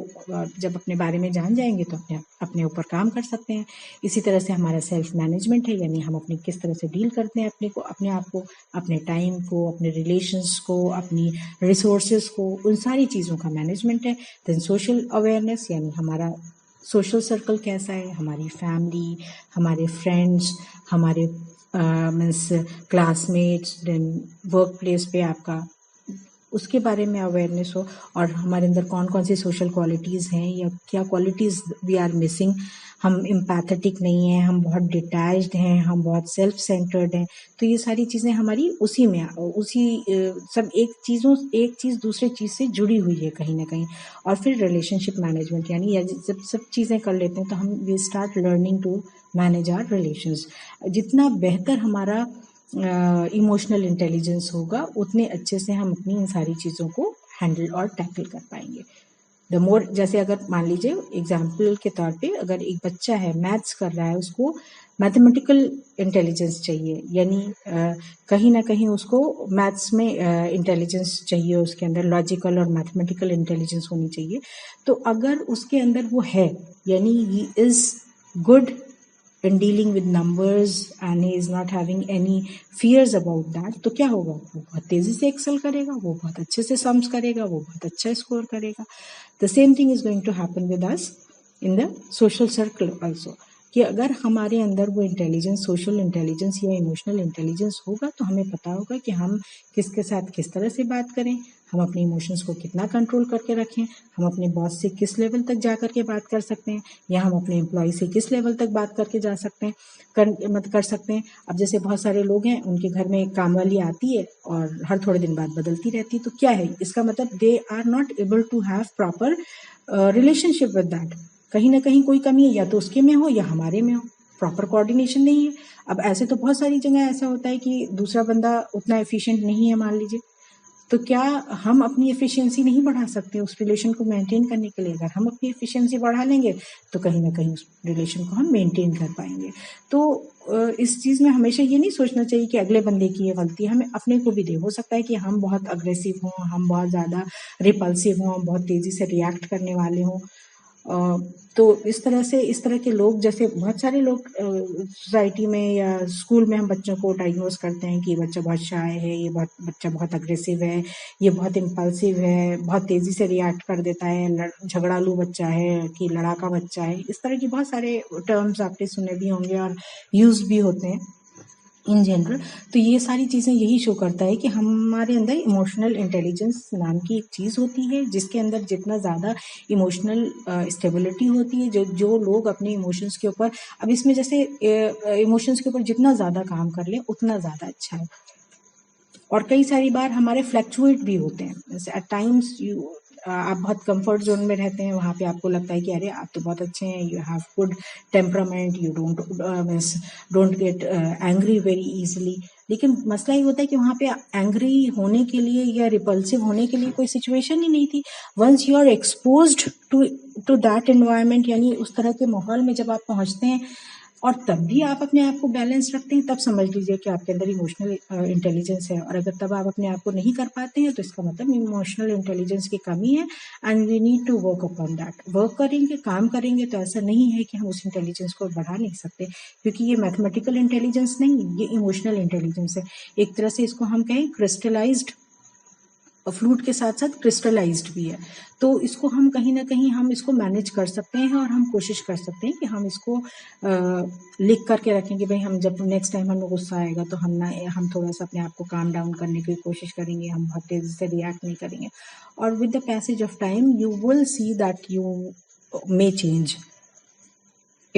जब अपने बारे में जान जाएंगे तो अपने ऊपर काम कर सकते हैं। इसी तरह से हमारा सेल्फ मैनेजमेंट है, यानी हम अपनी किस तरह से डील करते हैं अपने आप को, अपने टाइम को, अपने रिलेशंस को, अपनी रिसोर्सेज को, उन सारी चीज़ों का मैनेजमेंट है। देन सोशल अवेयरनेस, यानी हमारा सोशल सर्कल कैसा है, हमारी फैमिली, हमारे फ्रेंड्स, हमारे means classmates, then work place पे आपका, उसके बारे में अवेयरनेस हो, और हमारे अंदर कौन कौन सी सोशल क्वालिटीज़ हैं या क्या क्वालिटीज़ वी आर मिसिंग। हम एम्पैथेटिक नहीं हैं, हम बहुत डिटैच्ड हैं, हम बहुत सेल्फ सेंटर्ड हैं। तो ये सारी चीज़ें हमारी सब एक चीज़ दूसरे चीज़ से जुड़ी हुई है कहीं ना कहीं। और फिर रिलेशनशिप मैनेजमेंट, यानी जब सब चीज़ें कर लेते हैं तो हम we start learning to manage our relations. जितना बेहतर हमारा इमोशनल इंटेलिजेंस होगा, उतने अच्छे से हम अपनी इन सारी चीज़ों को हैंडल और टैकल कर पाएंगे। द मोर, जैसे अगर मान लीजिए एग्जाम्पल के तौर पे, अगर एक बच्चा है मैथ्स कर रहा है, उसको मैथमेटिकल इंटेलिजेंस चाहिए, यानी कहीं ना कहीं उसको मैथ्स में इंटेलिजेंस चाहिए, उसके अंदर लॉजिकल और मैथमेटिकल इंटेलिजेंस होनी चाहिए। तो अगर उसके अंदर वो है, यानी he is good in dealing with numbers and he is not having any fears about that, तो क्या होगा, वो बहुत तेजी से एक्सेल करेगा, वो बहुत अच्छे से सम्स करेगा, वो बहुत अच्छा स्कोर करेगा। The same thing is going to happen with us in the social circle also, कि अगर हमारे अंदर वो इंटेलिजेंस, सोशल इंटेलिजेंस या इमोशनल इंटेलिजेंस होगा, तो हमें पता होगा कि हम किसके साथ किस तरह से बात करें, हम अपने इमोशंस को कितना कंट्रोल करके रखें, हम अपने बॉस से किस लेवल तक जा करके बात कर सकते हैं, या हम अपने एम्प्लॉय से किस लेवल तक बात करके जा सकते हैं, कर सकते हैं। अब जैसे बहुत सारे लोग हैं, उनके घर में काम वाली आती है और हर थोड़े दिन बाद बदलती रहती है, तो क्या है इसका मतलब, they are not able to have proper relationship with that. कहीं ना कहीं कोई कमी है, या तो उसके में हो या हमारे में हो, प्रॉपर कोऑर्डिनेशन नहीं है। अब ऐसे तो बहुत सारी जगह ऐसा होता है कि दूसरा बंदा उतना एफिशिएंट नहीं है मान लीजिए, तो क्या हम अपनी एफिशिएंसी नहीं बढ़ा सकते उस रिलेशन को मेंटेन करने के लिए? अगर हम अपनी एफिशिएंसी बढ़ा लेंगे तो कहीं ना कहीं उस रिलेशन को हम मेंटेन कर पाएंगे। तो इस चीज़ में हमेशा ये नहीं सोचना चाहिए कि अगले बंदे की ये गलती है, हमें अपने को भी दे हो सकता है कि हम बहुत अग्रेसिव हों, हम बहुत ज़्यादा रिपल्सिव हों, बहुत तेज़ी से रिएक्ट करने वाले हों। तो इस तरह के लोग, जैसे बहुत सारे लोग सोसाइटी में या स्कूल में हम बच्चों को डायग्नोज करते हैं कि ये बच्चा बहुत शाय है, ये बच्चा बहुत अग्रेसिव है, ये बहुत इम्पल्सिव है, बहुत तेज़ी से रिएक्ट कर देता है, झगड़ालू बच्चा है कि लड़ाका बच्चा है। इस तरह की बहुत सारे टर्म्स आपने सुने भी होंगे और यूज भी होते हैं इन जनरल। तो ये सारी चीज़ें यही शो करता है कि हमारे अंदर इमोशनल इंटेलिजेंस नाम की एक चीज़ होती है, जिसके अंदर जितना ज़्यादा इमोशनल स्टेबिलिटी होती है, जो लोग अपने इमोशंस के ऊपर, अब इसमें जैसे इमोशंस के ऊपर जितना ज़्यादा काम कर लें उतना ज़्यादा अच्छा है। और कई सारी बार हमारे फ्लैक्चुएट भी होते हैं, जैसे एट टाइम्स आप बहुत कंफर्ट जोन में रहते हैं, वहाँ पे आपको लगता है कि अरे आप तो बहुत अच्छे हैं, you have good temperament, you don't get angry very easily. लेकिन मसला ये होता है कि वहाँ पे एंग्री होने के लिए या रिपल्सिव होने के लिए कोई सिचुएशन ही नहीं थी। Once you are exposed to that environment, यानी उस तरह के माहौल में जब आप पहुँचते हैं और तब भी आप अपने आप को बैलेंस रखते हैं, तब समझ लीजिए कि आपके अंदर इमोशनल इंटेलिजेंस है। और अगर तब आप अपने आप को नहीं कर पाते हैं, तो इसका मतलब इमोशनल इंटेलिजेंस की कमी है, and we need to work upon that. Work करेंगे, काम करेंगे, तो ऐसा नहीं है कि हम उस इंटेलिजेंस को बढ़ा नहीं सकते, क्योंकि ये मैथमेटिकल इंटेलिजेंस नहीं, ये इमोशनल इंटेलिजेंस है। एक तरह से इसको हम कहें क्रिस्टलाइज्ड, फ्लूइड के साथ साथ क्रिस्टलाइज्ड भी है। तो इसको हम कहीं ना कहीं हम इसको मैनेज कर सकते हैं, और हम कोशिश कर सकते हैं कि हम इसको लिख करके रखेंगे। भाई हम जब नेक्स्ट टाइम हमें गुस्सा आएगा तो हम थोड़ा सा अपने आप को काम डाउन करने की कोशिश करेंगे, हम बहुत तेजी से रिएक्ट नहीं करेंगे। और with the passage of time you will see that you may change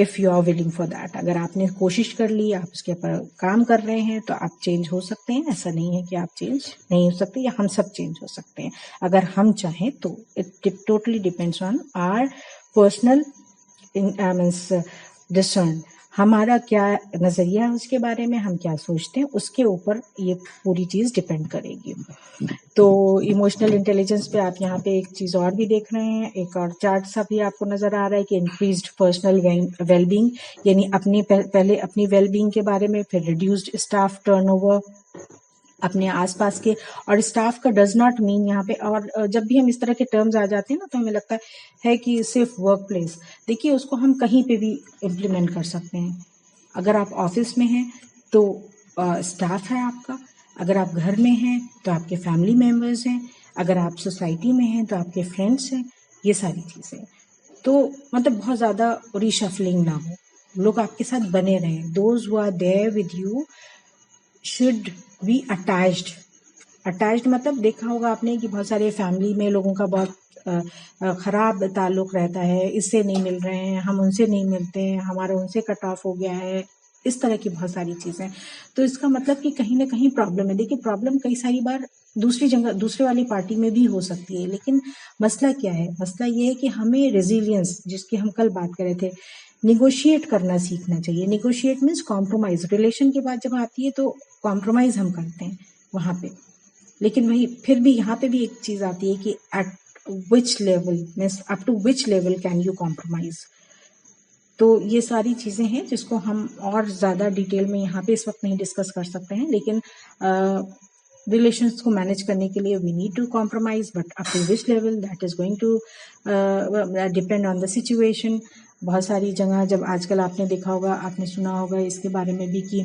if you are willing for that. अगर आपने कोशिश कर ली, आप उसके ऊपर काम कर रहे हैं, तो आप चेंज हो सकते हैं। ऐसा नहीं है कि आप चेंज नहीं हो सकते, या हम सब चेंज हो सकते हैं अगर हम चाहें तो। It totally depends on our personal means discern, हमारा क्या नज़रिया है उसके बारे में, हम क्या सोचते हैं, उसके ऊपर ये पूरी चीज़ डिपेंड करेगी। तो इमोशनल इंटेलिजेंस पे आप यहाँ पे एक चीज़ और भी देख रहे हैं, एक और चार्ट सा भी आपको नज़र आ रहा है कि इंक्रीज्ड पर्सनल वेलबींग, यानी अपनी पहले अपनी वेलबींग के बारे में, फिर रिड्यूस्ड स्टाफ टर्नओवर अपने आसपास के। और स्टाफ का डज नॉट मीन यहाँ पे, और जब भी हम इस तरह के टर्म्स आ जाते हैं ना, तो हमें लगता है कि सिर्फ वर्क प्लेस। देखिए, उसको हम कहीं पे भी इम्प्लीमेंट कर सकते हैं। अगर आप ऑफिस में हैं तो स्टाफ है आपका, अगर आप घर में हैं तो आपके फैमिली मेम्बर्स हैं, अगर आप सोसाइटी में हैं तो आपके फ्रेंड्स हैं, ये सारी चीज़ें। तो मतलब बहुत ज़्यादा रिशफलिंग ना हो, लोग आपके साथ बने रहें। Those who are there with you should be attached मतलब देखा होगा आपने कि बहुत सारे फैमिली में लोगों का बहुत ख़राब ताल्लुक़ रहता है, इससे नहीं मिल रहे हैं, हम उनसे नहीं मिलते हैं, हमारा उनसे कट ऑफ हो गया है, इस तरह की बहुत सारी चीज़ें। तो इसका मतलब कि कहीं ना कहीं प्रॉब्लम है। देखिए, प्रॉब्लम कई सारी बार दूसरी जगह, दूसरे वाली पार्टी में भी हो सकती है, लेकिन मसला क्या है? मसला ये है कि हमें रेजिलियंस, जिसकी हम कल बात कर रहे थे, निगोशिएट करना सीखना चाहिए। Negotiate means compromise. रिलेशन की बात जब आती है तो कॉम्प्रोमाइज़ हम करते हैं वहाँ पे, लेकिन वही फिर भी यहाँ पे भी एक चीज़ आती है कि at which level means up to which level can you compromise. तो ये सारी चीज़ें हैं जिसको हम और ज़्यादा डिटेल में यहाँ पे इस वक्त नहीं डिस्कस कर सकते हैं, लेकिन रिलेशंस को मैनेज करने के लिए we need to compromise, but up to which level that is going to depend on the situation. बहुत सारी जगह, जब आजकल आपने देखा होगा, आपने सुना होगा इसके बारे में भी कि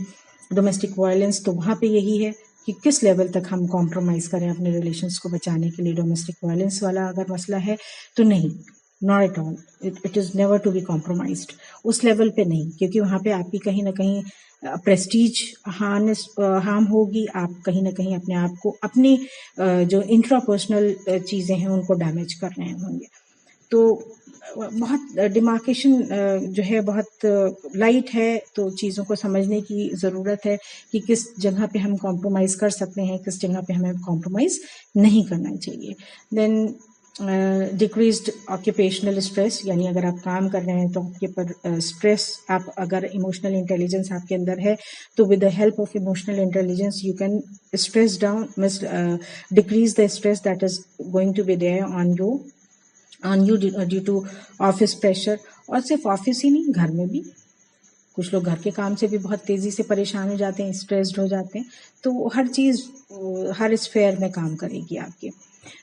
डोमेस्टिक वायलेंस, तो वहाँ पे यही है कि किस लेवल तक हम कॉम्प्रोमाइज़ करें अपने रिलेशंस को बचाने के लिए। डोमेस्टिक वायलेंस वाला अगर मसला है तो नहीं, not at all, it is never to be compromised. उस लेवल पे नहीं, क्योंकि वहाँ पे आपकी कहीं ना कहीं प्रेस्टीज हार्म होगी। आप कहीं ना कहीं अपने आप को, अपनी जो इंट्रापर्सनल चीज़ें हैं उनको डैमेज कर रहे होंगे। तो बहुत डिमार्केशन जो है बहुत लाइट है, तो चीज़ों को समझने की ज़रूरत है कि किस जगह पे हम कॉम्प्रोमाइज़ कर सकते हैं, किस जगह पे हमें कॉम्प्रोमाइज़ नहीं करना चाहिए। देन डिक्रीज्ड ऑक्यूपेशनल स्ट्रेस, यानी अगर आप काम कर रहे हैं तो आपके पर स्ट्रेस, आप अगर इमोशनल इंटेलिजेंस आपके अंदर है तो with the help of emotional intelligence you can stress down, means decrease the stress that is going to be there on you due to office pressure. और सिर्फ ऑफिस ही नहीं, घर में भी कुछ लोग घर के काम से भी बहुत तेज़ी से परेशान हो जाते हैं, स्ट्रेस्ड हो जाते हैं। तो हर चीज़ हर स्फेयर में काम करेगी आपके।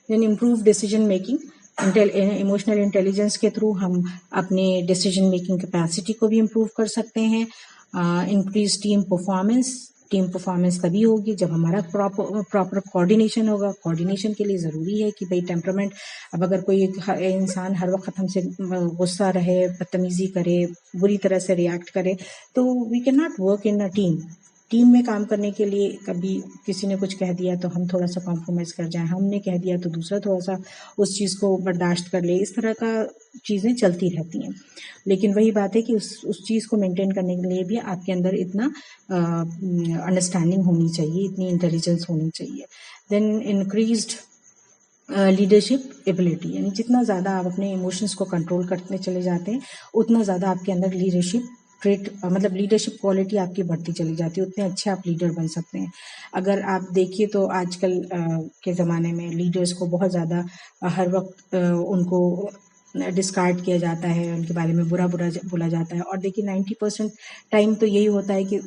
Then improve decision making, emotional intelligence के थ्रू हम अपने डिसीजन मेकिंग कैपेसिटी को भी इम्प्रूव कर सकते हैं। Increase team performance, team performance तभी होगी जब हमारा प्रॉपर कोऑर्डिनेशन होगा। कोऑर्डिनेशन के लिए ज़रूरी है कि भाई टेम्परामेंट, अब अगर कोई इंसान हर वक्त हमसे गुस्सा रहे, बदतमीज़ी करे, बुरी तरह से रिएक्ट करे, तो we can not work in a team. Team में काम करने के लिए कभी किसी ने कुछ कह दिया तो हम थोड़ा सा कॉम्प्रोमाइज़ कर जाएं, हमने कह दिया तो दूसरा थोड़ा सा उस चीज़ को बर्दाश्त कर ले, इस तरह का चीज़ें चलती रहती हैं। लेकिन वही बात है कि उस चीज़ को मेंटेन करने के लिए भी आपके अंदर इतना अंडरस्टैंडिंग होनी चाहिए, इतनी इंटेलिजेंस होनी चाहिए। देन इंक्रीज्ड लीडरशिप एबिलिटी, यानी जितना ज़्यादा आप अपने इमोशंस को कंट्रोल करते चले जाते हैं, उतना ज़्यादा आपके अंदर लीडरशिप ट्रेट, मतलब लीडरशिप क्वालिटी आपकी बढ़ती चली जाती है, उतने अच्छे आप लीडर बन सकते हैं। अगर आप देखिए तो आजकल के ज़माने में लीडर्स को बहुत ज़्यादा हर वक्त उनको डिस्कार्ड किया जाता है, उनके बारे में बुरा बुरा बोला जाता है। और देखिए 90% टाइम तो यही होता है कि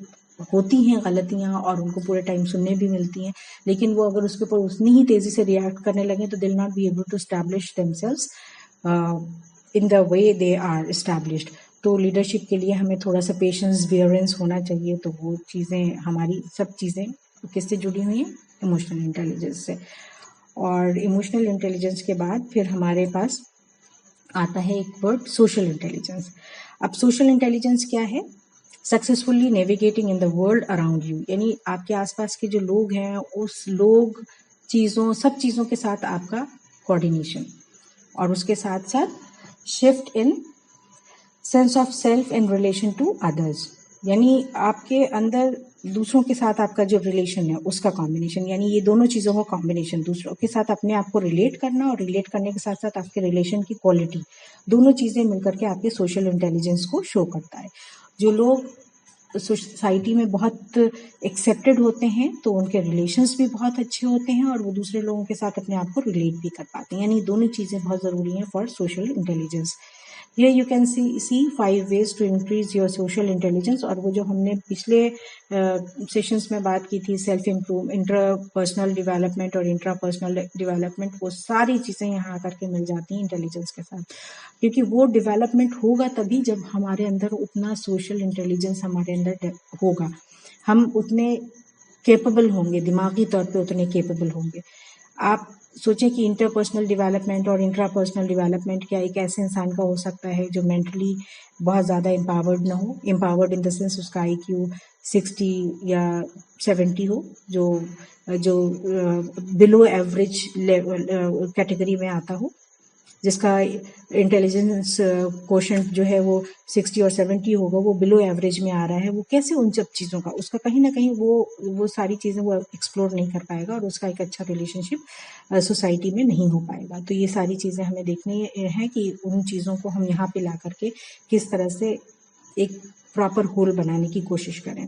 होती हैं गलतियाँ और उनको पूरे टाइम सुनने भी मिलती हैं, लेकिन वो अगर उसके ऊपर उतनी ही तेज़ी से रिएक्ट करने लगे तो they will not be able to establish themselves in the way they are established. तो लीडरशिप के लिए हमें थोड़ा सा पेशेंस, बियरेंस होना चाहिए। तो वो चीज़ें, हमारी सब चीज़ें किससे जुड़ी हुई हैं? इमोशनल इंटेलिजेंस से। और इमोशनल इंटेलिजेंस के बाद फिर हमारे पास आता है एक वर्ड, सोशल इंटेलिजेंस। अब सोशल इंटेलिजेंस क्या है? Successfully navigating in the world around you, यानी आपके आसपास के जो लोग हैं, उस लोग, चीज़ों, सब चीज़ों के साथ आपका कोऑर्डिनेशन, और उसके साथ साथ shift in sense of self in relation to others, यानी आपके अंदर दूसरों के साथ आपका जो रिलेशन है उसका कॉम्बिनेशन, यानी ये दोनों चीज़ों का कॉम्बिनेशन, दूसरों के साथ अपने आप को रिलेट करना और रिलेट करने के साथ साथ आपके रिलेशन की क्वालिटी, दोनों चीज़ें मिलकर के आपके सोशल इंटेलिजेंस को शो करता है। जो लोग सोसाइटी में बहुत एक्सेप्टेड होते हैं तो उनके रिलेशंस भी बहुत अच्छे होते हैं और वो दूसरे लोगों के साथ अपने आप को रिलेट भी कर पाते हैं, यानी दोनों चीज़ें बहुत ज़रूरी हैं for social intelligence. Here you can see 5 ways to increase your social intelligence, और वो जो हमने पिछले सेशंस में बात की थी, सेल्फ इम्प्रूव, इंटरपर्सनल डेवलपमेंट और इंट्रापर्सनल डेवलपमेंट, वो सारी चीज़ें यहाँ आकर के मिल जाती हैं इंटेलिजेंस के साथ, क्योंकि वो डेवलपमेंट होगा तभी जब हमारे अंदर उतना सोशल इंटेलिजेंस हमारे अंदर होगा, हम उतने कैपेबल होंगे, दिमागी तौर पे उतने कैपेबल होंगे। आप सोचें कि इंटरपर्सनल डेवलपमेंट और इंट्रापर्सनल डेवलपमेंट क्या एक ऐसे इंसान का हो सकता है जो मेंटली बहुत ज़्यादा एम्पावर्ड ना हो, एम्पावर्ड इन द सेंस उसका IQ 60 या 70 हो, जो जो बिलो एवरेज लेवल कैटेगरी में आता हो, जिसका इंटेलिजेंस कोशेंट जो है वो 60 और 70 होगा, वो बिलो एवरेज में आ रहा है, वो कैसे उन सब चीज़ों का, उसका कहीं ना कहीं वो सारी चीज़ें वो एक्सप्लोर नहीं कर पाएगा और उसका एक अच्छा रिलेशनशिप सोसाइटी में नहीं हो पाएगा। तो ये सारी चीज़ें हमें देखनी है कि उन चीज़ों को हम यहाँ पे ला करके किस तरह से एक प्रॉपर होल बनाने की कोशिश करें।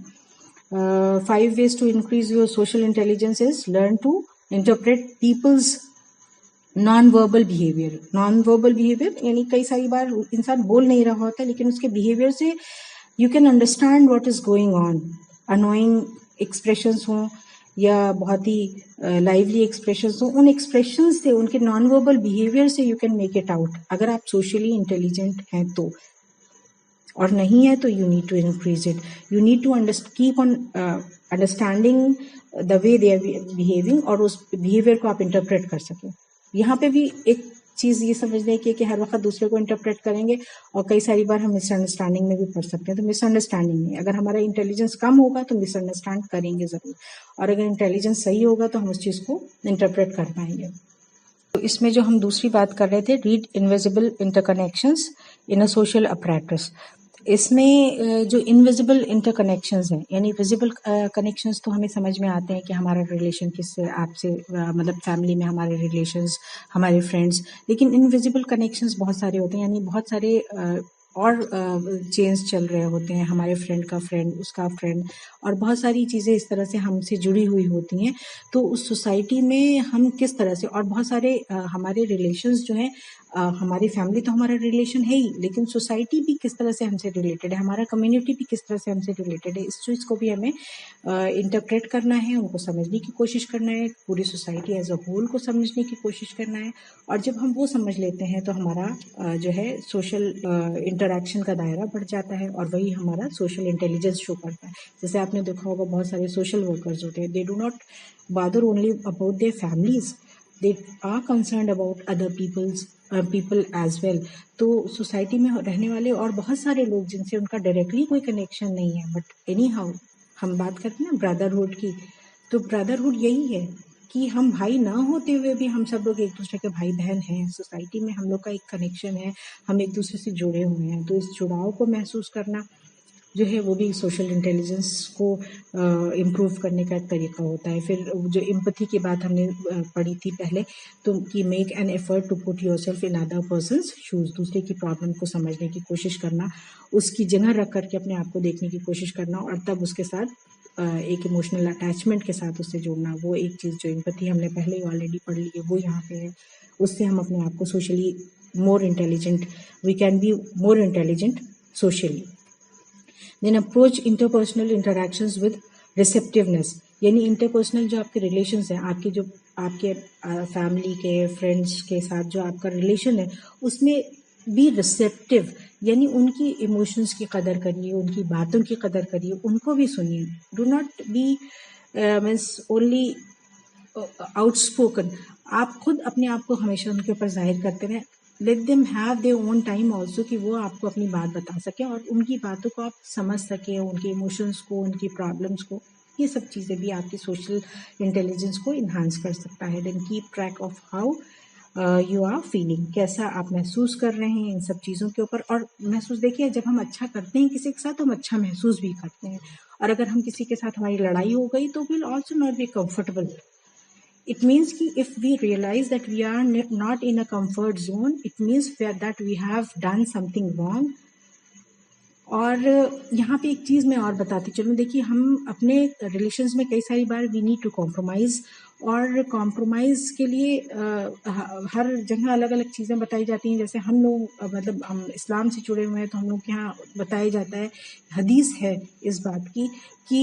5 ways to increase your social intelligence is learn to interpret people's non verbal behaviour यानी कई सारी बार इंसान बोल नहीं रहा होता लेकिन उसके बिहेवियर से you can understand what is going on. Annoying expressions हों या बहुत ही लाइवली एक्सप्रेशंस हों, उन एक्सप्रेशंस से, उनके नॉन वर्बल बिहेवियर से you can make it out, अगर आप सोशली इंटेलिजेंट हैं तो, और नहीं है तो you need to increase it, you need to keep on understanding the way they are behaving और उस बिहेवियर को आप इंटरप्रेट कर सकें। यहाँ पे भी एक चीज़ ये समझने की है कि हर वक्त दूसरे को इंटरप्रेट करेंगे और कई सारी बार हम मिसअंडरस्टैंडिंग में भी पड़ सकते हैं। तो मिसअंडरस्टैंडिंग में अगर हमारा इंटेलिजेंस कम होगा तो मिसअंडरस्टैंड करेंगे ज़रूर, और अगर इंटेलिजेंस सही होगा तो हम उस चीज़ को इंटरप्रेट कर पाएंगे। तो इसमें जो हम दूसरी बात कर रहे थे, read invisible interconnections in a social apparatus, इसमें जो इनविजिबल इंटरकनेक्शंस हैं, यानी विजिबल कनेक्शंस तो हमें समझ में आते हैं कि हमारा रिलेशन किससे, आपसे, मतलब फैमिली में हमारे रिलेशंस, हमारे फ्रेंड्स, लेकिन इनविजिबल कनेक्शंस बहुत सारे होते हैं, यानी बहुत सारे और चेन्स चल रहे होते हैं, हमारे फ्रेंड का फ्रेंड, उसका फ्रेंड, और बहुत सारी चीज़ें इस तरह से हमसे जुड़ी हुई होती हैं। तो उस सोसाइटी में हम किस तरह से, और बहुत सारे हमारे रिलेशंस जो हैं, हमारी फैमिली तो हमारा रिलेशन है ही, लेकिन सोसाइटी भी किस तरह से हमसे रिलेटेड है, हमारा कम्युनिटी भी किस तरह से हमसे रिलेटेड है, इस चीज़ को भी हमें इंटरप्रेट करना है, उनको समझने की कोशिश करना है, पूरी सोसाइटी एज अ होल को समझने की कोशिश करना है। और जब हम वो समझ लेते हैं तो हमारा जो है सोशल इंटरेक्शन का दायरा बढ़ जाता है और वही हमारा सोशल इंटेलिजेंस शो करता है। जैसे आपने देखा होगा बहुत सारे सोशल वर्कर्स होते हैं, they do not bother only about their families, they are concerned about other people as well. तो सोसाइटी में रहने वाले और बहुत सारे लोग जिनसे उनका डायरेक्टली कोई कनेक्शन नहीं है, बट एनी हाउ हम बात करते हैं ना ब्रदरहुड की, तो ब्रदरहुड यही है कि हम भाई ना होते हुए भी हम सब लोग एक दूसरे के भाई बहन हैं, सोसाइटी में हम लोग का एक कनेक्शन है, हम एक दूसरे से जुड़े हुए हैं। तो इस जुड़ाव को महसूस करना जो है वो भी सोशल इंटेलिजेंस को इम्प्रूव करने का एक तरीका होता है। फिर जो एम्पैथी की बात हमने पढ़ी थी पहले, तो कि make an effort to put yourself in other person's shoes, दूसरे की प्रॉब्लम को समझने की कोशिश करना, उसकी जगह रख करके अपने आप को देखने की कोशिश करना और तब उसके साथ एक इमोशनल अटैचमेंट के साथ उससे जोड़ना, वो एक चीज़ जो एम्पैथी हमने पहले ही ऑलरेडी पढ़ ली है वो यहाँ पे है। उससे हम अपने आप को socially more intelligent, we can be more intelligent socially. Then approach interpersonal interactions with receptiveness, यानी इंटरपर्सनल जो आपके रिलेशंस हैं, आपके जो आपके फैमिली के फ्रेंड्स के साथ जो आपका रिलेशन है उसमें बी रिसेप्टिव, यानी उनकी इमोशंस की कदर करिए, उनकी बातों की कदर करिए, उनको भी सुनिए। Do not be means only outspoken, आप खुद अपने आप को हमेशा उनके ऊपर जाहिर करते रहें। Let them have their own time also, कि वो आपको अपनी बात बता सकें और उनकी बातों को आप समझ सकें, उनके इमोशंस को, उनकी प्रॉब्लम्स को। ये सब चीज़ें भी आपकी सोशल इंटेलिजेंस को इन्हांस कर सकता है। Then keep track of how you are feeling, कैसा आप महसूस कर रहे हैं इन सब चीज़ों के ऊपर। और महसूस देखिए, जब हम अच्छा करते हैं किसी के साथ तो हम अच्छा महसूस भी करते हैं, और अगर हम किसी के साथ हमारी लड़ाई हो गई तो will also not be comfortable. It means कि if we realize that we are not in a comfort zone, it means that we have done something wrong। और यहाँ पे एक चीज़ मैं और बताती चलूँ, देखिए हम अपने रिलेशंस में कई सारी बार वी नीड टू कॉम्प्रोमाइज़, और कॉम्प्रोमाइज़ के लिए हर जगह अलग अलग चीज़ें बताई जाती हैं। जैसे हम लोग मतलब हम इस्लाम से जुड़े हुए हैं तो हम लोग के यहाँ बताया जाता है, हदीस है इस बात की कि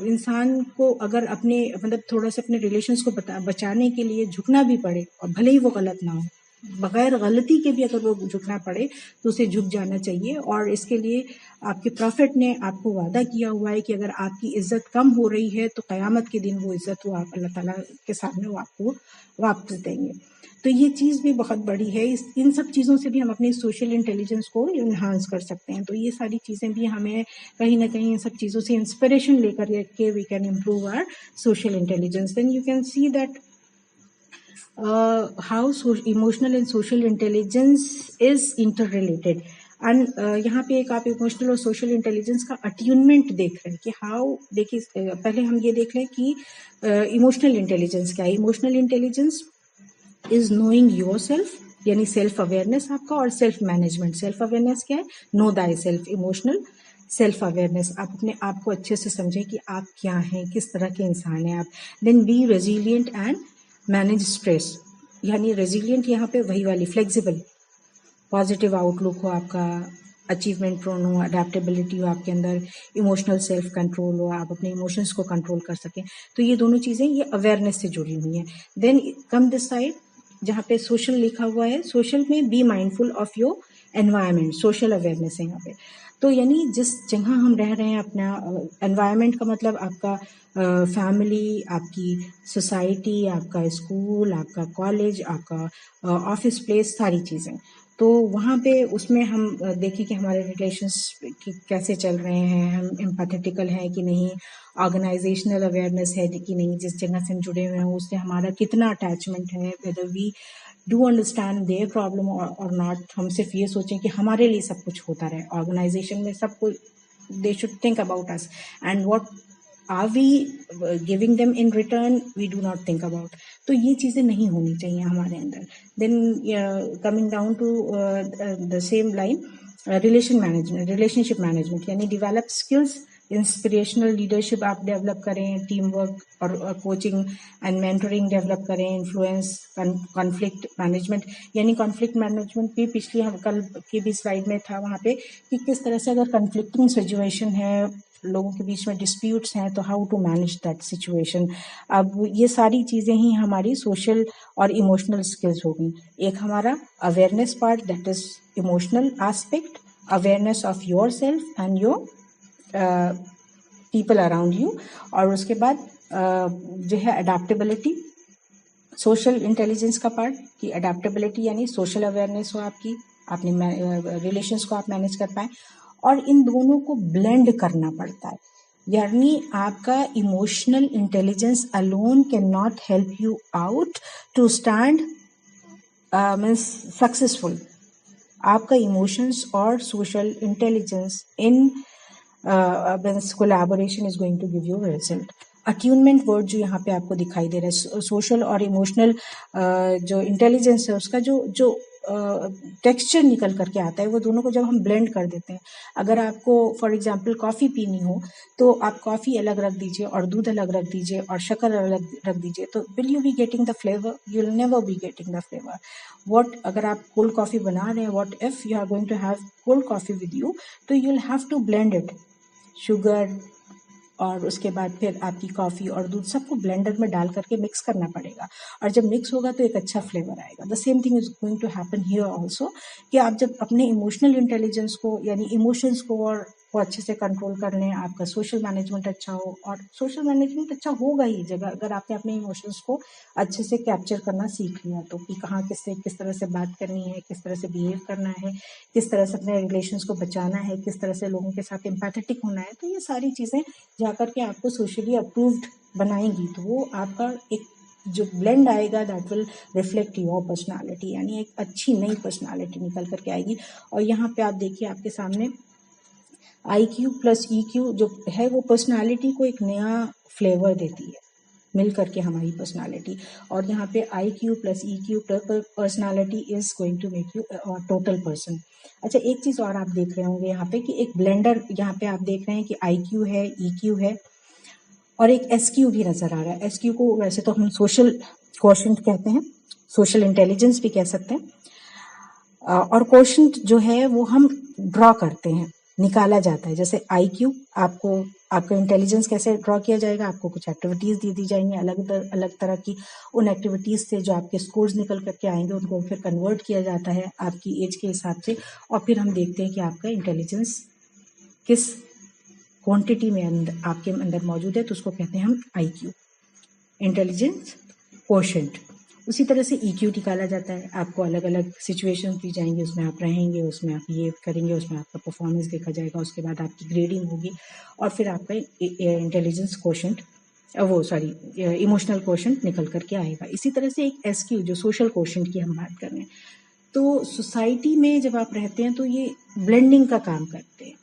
इंसान को अगर अपने मतलब थोड़ा सा अपने रिलेशंस को बचाने के लिए झुकना भी पड़े, और भले ही वो गलत ना हो, बगैर गलती के भी अगर वो झुकना पड़े तो उसे झुक जाना चाहिए। और इसके लिए आपके प्रॉफिट ने आपको वादा किया हुआ है कि अगर आपकी इज्जत कम हो रही है तो क़यामत के दिन वो इज्जत वो आप अल्लाह ताला के सामने वो आपको वापस देंगे। तो ये चीज़ भी बहुत बड़ी है। इन सब चीज़ों से भी हम अपनी सोशल इंटेलिजेंस को इन्हांस कर सकते हैं। तो ये सारी चीज़ें भी हमें कहीं ना कहीं इन सब चीज़ों से इंस्पिरेशन लेकर के we can improve our social intelligence. Then you can see that how emotional and social intelligence is interrelated। And यहाँ पे एक आप इमोशनल और सोशल इंटेलिजेंस का अट्यूनमेंट देख रहे हैं कि हाउ, देखिए पहले हम ये देख लें कि इमोशनल इंटेलिजेंस क्या है। Emotional intelligence is knowing your self, यानी सेल्फ अवेयरनेस आपका, और सेल्फ मैनेजमेंट। सेल्फ अवेयरनेस क्या है? No thy self. Emotional self awareness, आप अपने आप को अच्छे से समझें कि आप क्या हैं, किस तरह के इंसान हैं आप। Then be resilient and manage stress, यानी रेजिलियंट यहाँ पे वही वाली फ्लेक्सिबल, पॉजिटिव आउटलुक हो आपका, अचीवमेंट प्रोन हो, अडेप्टेबिलिटी हो आपके अंदर, इमोशनल सेल्फ कंट्रोल हो, आप अपने इमोशंस को कंट्रोल कर सकें। तो ये दोनों चीज़ें ये अवेयरनेस से जुड़ी हुई हैं। देन कम दिस साइड जहाँ पे सोशल लिखा हुआ है, सोशल में be mindful of your environment, social awareness है यहाँ पे। तो यानी जिस जगह हम रह रहे हैं, अपना एनवायरनमेंट का मतलब आपका फैमिली, आपकी सोसाइटी, आपका स्कूल, आपका कॉलेज, आपका ऑफिस प्लेस, सारी चीज़ें। तो वहाँ पे उसमें हम देखें कि हमारे रिलेशंस कैसे चल रहे हैं, हम एम्पैथेटिकल हैं कि नहीं, ऑर्गेनाइजेशनल अवेयरनेस है कि नहीं, जिस जगह से हम जुड़े हुए हैं उससे हमारा कितना अटैचमेंट है, whether we do understand their problem और नॉट। हम सिर्फ ये सोचें कि हमारे लिए सब कुछ होता रहे, ऑर्गेनाइजेशन में सब कुछ they should think about us, and what are we giving them in return we do not think about. तो ये चीज़ें नहीं होनी चाहिए हमारे अंदर। Then coming down to the same line, relation management, relationship management, यानी डेवलप स्किल्स, इंस्पिरेशनल लीडरशिप आप डेवलप करें, टीम वर्क और कोचिंग एंड मेंटरिंग डेवलप करें, इन्फ्लुएंस, कॉन्फ्लिक्ट मैनेजमेंट, यानी कॉन्फ्लिक्ट मैनेजमेंट भी पिछली हम कल की भी स्लाइड में था वहाँ पे कि किस तरह से अगर कन्फ्लिक्टिंग सिचुएशन है, लोगों के बीच में डिस्प्यूट्स हैं, तो how to manage that situation. अब ये सारी चीज़ें ही हमारी सोशल और इमोशनल स्किल्स होगी। एक हमारा awareness part, that is emotional aspect, awareness of your self and your people around you, और उसके बाद जो है अडेप्टेबिलिटी, सोशल इंटेलिजेंस का पार्ट कि अडेप्टेबिलिटी यानी सोशल अवेयरनेस हो आपकी, अपने रिलेशंस को आप मैनेज कर पाएँ, और इन दोनों को ब्लेंड करना पड़ता है। यानी आपका emotional intelligence alone can not help you out to stand means successful. आपका इमोशंस और social intelligence in means collaboration is going to give you result. Attunement word जो यहाँ पे आपको दिखाई दे रहा है, सोशल और इमोशनल जो इंटेलिजेंस है उसका जो टेक्सचर निकल करके आता है, वो दोनों को जब हम ब्लेंड कर देते हैं। अगर आपको फॉर एग्जांपल कॉफ़ी पीनी हो तो आप कॉफ़ी अलग रख दीजिए और दूध अलग रख दीजिए और शक्कर अलग रख दीजिए, तो will you be getting the flavour? You will never be getting the flavour. What अगर आप कोल्ड कॉफ़ी बना रहे हैं, what if you are going to have cold coffee with you, तो you will have to blend it, sugar और उसके बाद फिर आपकी कॉफ़ी और दूध सबको ब्लेंडर में डाल करके मिक्स करना पड़ेगा, और जब मिक्स होगा तो एक अच्छा फ्लेवर आएगा। The same thing is going to happen here also, कि आप जब अपने इमोशनल इंटेलिजेंस को यानी इमोशंस को अच्छे से कंट्रोल कर लें, आपका सोशल मैनेजमेंट अच्छा हो, और सोशल मैनेजमेंट अच्छा होगा ही जगह अगर आपने अपने इमोशंस को अच्छे से कैप्चर करना सीख लिया, तो कि कहाँ किससे किस तरह से बात करनी है, किस तरह से बिहेव करना है, किस तरह से अपने रिलेशंस को बचाना है, किस तरह से लोगों के साथ एम्पैथेटिक होना है। तो ये सारी चीज़ें जाकर के आपको सोशली अप्रूव्ड बनाएंगी, तो वो आपका एक जो ब्लेंड आएगा that will reflect your personality, यानी एक अच्छी नई पर्सनालिटी निकल करके आएगी। और यहाँ पे आप देखिए आपके सामने IQ प्लस EQ जो है वो पर्सनालिटी को एक नया फ्लेवर देती है मिल करके हमारी पर्सनालिटी। और यहाँ पे IQ plus EQ personality is going to make you total person. अच्छा, एक चीज़ और आप देख रहे होंगे यहाँ पे कि एक ब्लेंडर, यहाँ पे आप देख रहे हैं कि IQ है, EQ है और एक SQ भी नज़र आ रहा है। SQ को वैसे तो हम सोशल क्वोशेंट कहते हैं, सोशल इंटेलिजेंस भी कह सकते हैं। और क्वोशेंट जो है वो हम ड्रॉ करते हैं, निकाला जाता है। जैसे IQ, आपको आपका इंटेलिजेंस कैसे ड्रॉ किया जाएगा, आपको कुछ एक्टिविटीज़ दी जाएंगी अलग अलग तरह की। उन एक्टिविटीज़ से जो आपके स्कोर्स निकल करके आएंगे उनको फिर कन्वर्ट किया जाता है आपकी एज के हिसाब से, और फिर हम देखते हैं कि आपका इंटेलिजेंस किस क्वांटिटी में आपके अंदर मौजूद है, तो उसको कहते हैं हम IQ, इंटेलिजेंस क्वोशेंट। उसी तरह से EQ निकाला जाता है, आपको अलग अलग सिचुएशंस दी जाएंगी, उसमें आप रहेंगे, उसमें आप ये करेंगे, उसमें आपका परफॉर्मेंस देखा जाएगा, उसके बाद आपकी ग्रेडिंग होगी और फिर आपका इंटेलिजेंस क्वोशेंट इमोशनल क्वोशेंट निकल करके आएगा। इसी तरह से एक SQ जो सोशल क्वोशेंट की हम बात कर रहे हैं, तो सोसाइटी में जब आप रहते हैं तो ये ब्लेंडिंग का काम करते हैं।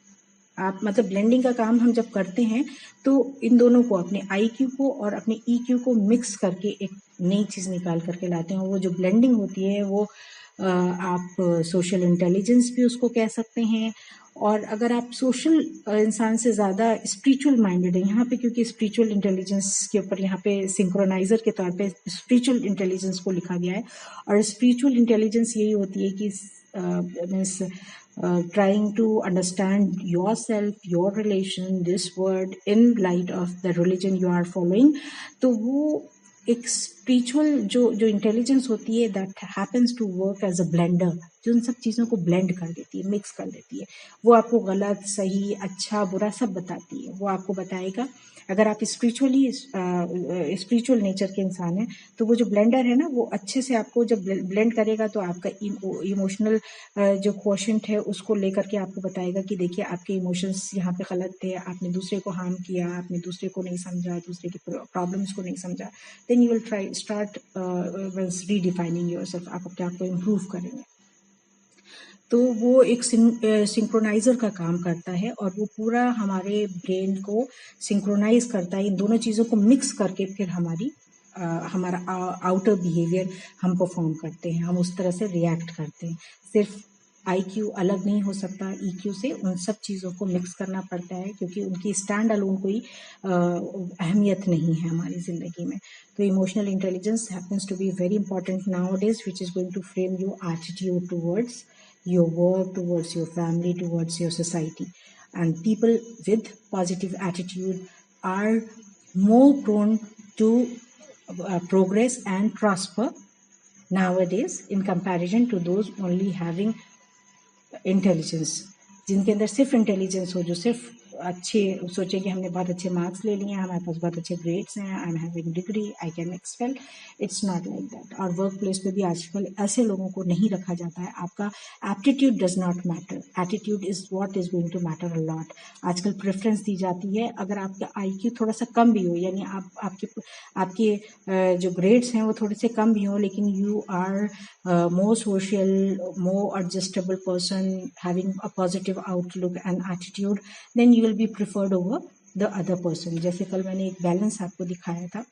आप मतलब ब्लेंडिंग का काम हम जब करते हैं तो इन दोनों को, अपने IQ को और अपने EQ को मिक्स करके एक नई चीज़ निकाल करके लाते हैं। वो जो ब्लेंडिंग होती है वो आप सोशल इंटेलिजेंस भी उसको कह सकते हैं। और अगर आप सोशल इंसान से ज़्यादा स्पिरिचुअल माइंडेड है यहाँ पे, क्योंकि स्पिरिचुअल इंटेलिजेंस के ऊपर यहाँ पे सिंक्रोनाइजर के तौर पे स्पिरिचुअल इंटेलिजेंस को लिखा गया है। और स्पिरिचुअल इंटेलिजेंस यही होती है कि means trying to understand yourself, your relation, this world in light of the religion you are following। तो वो एक स्पिरिचुअल जो इंटेलिजेंस होती है that happens to work as a blender, जो उन सब चीज़ों को ब्लेंड कर देती है, मिक्स कर देती है। वो आपको गलत, सही, अच्छा, बुरा सब बताती है। वो आपको बताएगा, अगर आप स्पिरिचुअल नेचर के इंसान हैं तो वो जो ब्लेंडर है ना, वो अच्छे से आपको जब ब्लेंड करेगा तो आपका इमोशनल जो क्वोशेंट है उसको लेकर के आपको बताएगा कि देखिए आपके इमोशंस यहाँ पे गलत थे, आपने दूसरे को हार्म किया, आपने दूसरे को नहीं समझा, दूसरे की प्रॉब्लम्स को नहीं समझा। Then you will start redefining yourself, आप अपने आप को इम्प्रूव करेंगे। तो वो एक सिंक्रोनाइजर का काम करता है और वो पूरा हमारे ब्रेन को सिंक्रोनाइज करता है। इन दोनों चीज़ों को मिक्स करके फिर हमारा आउटर बिहेवियर हम परफॉर्म करते हैं, हम उस तरह से रिएक्ट करते हैं। सिर्फ IQ अलग नहीं हो सकता EQ से, उन सब चीज़ों को मिक्स करना पड़ता है क्योंकि उनकी स्टैंड अलोन कोई अहमियत नहीं है हमारी ज़िंदगी में। तो emotional intelligence happens to be very important nowadays, which is going to frame your attitude towards your work, towards your family, towards your society. And people with positive attitude are more prone to progress and prosper nowadays in comparison to those only having intelligence, जिनके अंदर सिर्फ intelligence हो, जो सिर्फ अच्छे सोचे कि हमने बहुत अच्छे मार्क्स ले लिए हैं, हमारे पास बहुत अच्छे ग्रेड्स हैं, I am having degree, I can expel. It's not like that. और वर्क प्लेस पे भी आजकल ऐसे लोगों को नहीं रखा जाता है। आपका aptitude does not matter, attitude is what is going to matter a lot. आजकल प्रेफरेंस दी जाती है अगर आपका IQ थोड़ा सा कम भी हो, यानी आपके जो ग्रेड्स हैं वो थोड़े से कम भी हो, लेकिन you are more social, more adjustable person, having a positive outlook and attitude, then you will be preferred over the other person। जैसे कल मैंने एक बैलेंस आपको दिखाया था,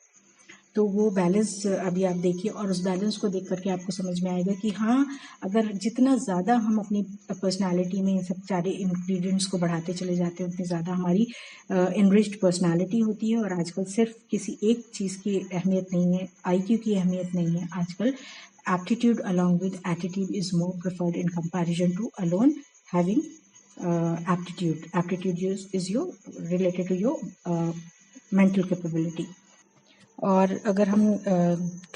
तो वो बैलेंस अभी आप देखिए और उस बैलेंस को देख करके आपको समझ में आएगा कि हाँ, अगर जितना ज़्यादा हम अपनी पर्सनालिटी में इन सब सारे इंग्रेडिएंट्स को बढ़ाते चले जाते हैं उतनी ज़्यादा हमारी इनरिच्ड पर्सनालिटी होती है। और आजकल सिर्फ किसी एक चीज़ की अहमियत नहीं है, IQ की अहमियत नहीं है। आजकल aptitude along with attitude is more preferred in comparison to alone having aptitude. Aptitude is your related to your mental capability। और अगर हम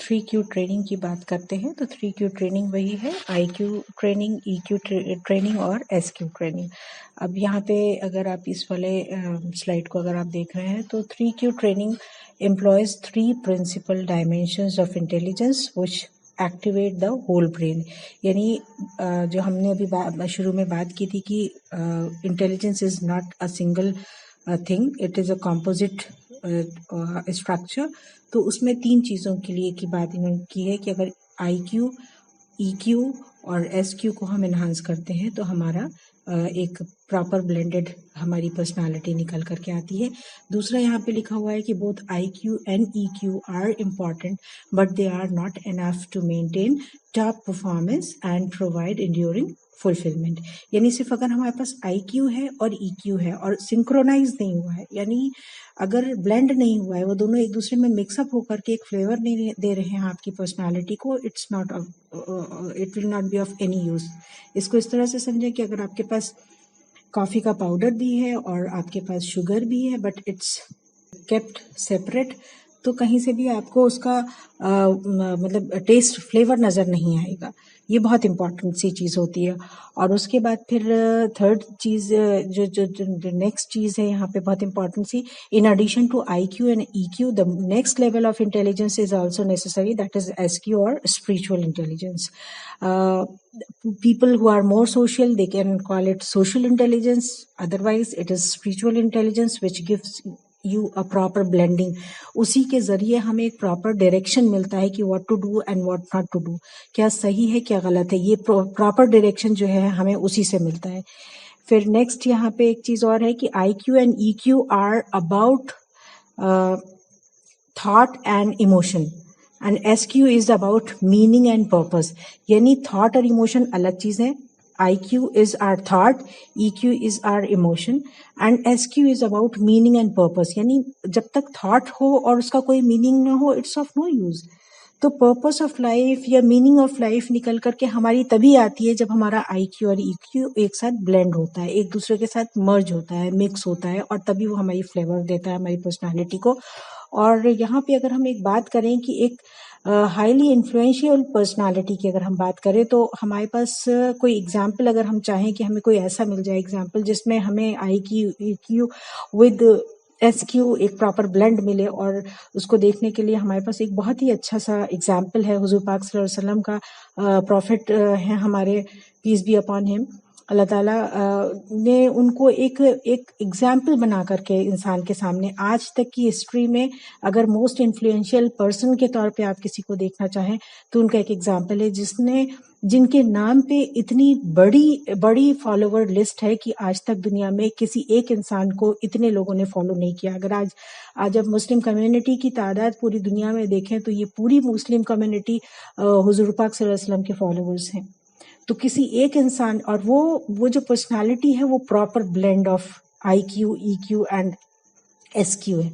3Q ट्रेनिंग की बात करते हैं तो 3Q ट्रेनिंग वही है, IQ ट्रेनिंग, EQ ट्रेनिंग और SQ ट्रेनिंग। अब यहाँ पे अगर आप इस वाले स्लाइड को अगर आप देख रहे हैं तो 3Q training employs 3 principal dimensions of intelligence which activate the whole brain. यानी जो हमने अभी शुरू में बात की थी कि intelligence is not a single thing, it is a composite structure. तो उसमें 3 चीज़ों के लिए की बात इन्होंने की है कि अगर IQ, EQ और SQ को हम एनहांस करते हैं तो हमारा एक प्रॉपर ब्लेंडेड हमारी पर्सनालिटी निकल करके आती है। दूसरा यहाँ पे लिखा हुआ है कि both IQ and EQ are important but they are not enough to maintain top performance and provide enduring fulfilment. यानी सिर्फ अगर हमारे पास IQ है और EQ है और सिंक्रोनाइज नहीं हुआ है, यानी अगर ब्लेंड नहीं हुआ है, वो दोनों एक दूसरे में मिक्सअप होकर के एक फ्लेवर नहीं दे रहे हैं आपकी पर्सनालिटी को, it will not B of any use. इसको इस तरह से समझें कि अगर आपके पास कॉफ़ी का पाउडर भी है और आपके पास शुगर भी है बट इट्स केप्ट सेपरेट, तो कहीं से भी आपको उसका मतलब टेस्ट फ्लेवर नज़र नहीं आएगा। ये बहुत इम्पॉर्टेंट सी चीज़ होती है। और उसके बाद फिर थर्ड चीज़ जो नेक्स्ट चीज़ है यहाँ पे बहुत important see, in addition to IQ and EQ the next level of intelligence is also necessary, that is SQ और spiritual intelligence. People who are more social, they can call it social intelligence. Otherwise, it is spiritual intelligence which gives you a proper blending. उसी के जरिए हमें एक proper direction मिलता है कि what to do and what not to do, क्या सही है क्या गलत है, ये प्रॉपर डायरेक्शन जो है हमें उसी से मिलता है। फिर नेक्स्ट यहाँ पे एक चीज और है कि IQ and EQ are about thought and emotion and SQ is about meaning and purpose. यानी थॉट और इमोशन अलग चीज है। IQ is our thought, EQ is our emotion and SQ is about meaning and purpose। यानी जब तक thought हो और उसका कोई मीनिंग ना हो, इट्स ऑफ नो यूज। तो पर्पस ऑफ लाइफ या मीनिंग ऑफ लाइफ निकल करके हमारी तभी आती है जब हमारा IQ और EQ एक साथ ब्लेंड होता है, एक दूसरे के साथ मर्ज होता है, मिक्स होता है, और तभी वो हमारी फ्लेवर देता है हमारी पर्सनालिटी को। और यहाँ पे अगर हम एक बात करें कि एक हाईली इन्फ्लुएंशियल पर्सनालिटी की अगर हम बात करें तो हमारे पास कोई एग्जाम्पल अगर हम चाहें कि हमें कोई ऐसा मिल जाए एग्जाम्पल जिसमें हमें IQ EQ विद SQ एक प्रॉपर ब्लेंड मिले, और उसको देखने के लिए हमारे पास एक बहुत ही अच्छा सा एग्जाम्पल है हुजूर पाक सल्लल्लाहु अलैहि वसल्लम का। प्रॉफिट हैं हमारे, पीस बी अपॉन हिम, अल्लाह ताला ने उनको एक एग्जाम्पल बना करके इंसान के सामने, आज तक की हिस्ट्री में अगर मोस्ट इन्फ्लुएंशियल पर्सन के तौर पे आप किसी को देखना चाहें तो उनका एक एग्जाम्पल है जिनके नाम पे इतनी बड़ी फॉलोवर लिस्ट है कि आज तक दुनिया में किसी एक इंसान को इतने लोगों ने फॉलो नहीं किया। अगर आज जब मुस्लिम कम्युनिटी की तादाद पूरी दुनिया में देखें तो ये पूरी मुस्लिम कम्युनिटी हुजूर पाक सल्लल्लाहु अलैहि वसल्लम के फॉलोवर्स हैं। तो किसी एक इंसान, और वो जो पर्सनालिटी है वो proper blend of IQ EQ and SQ है।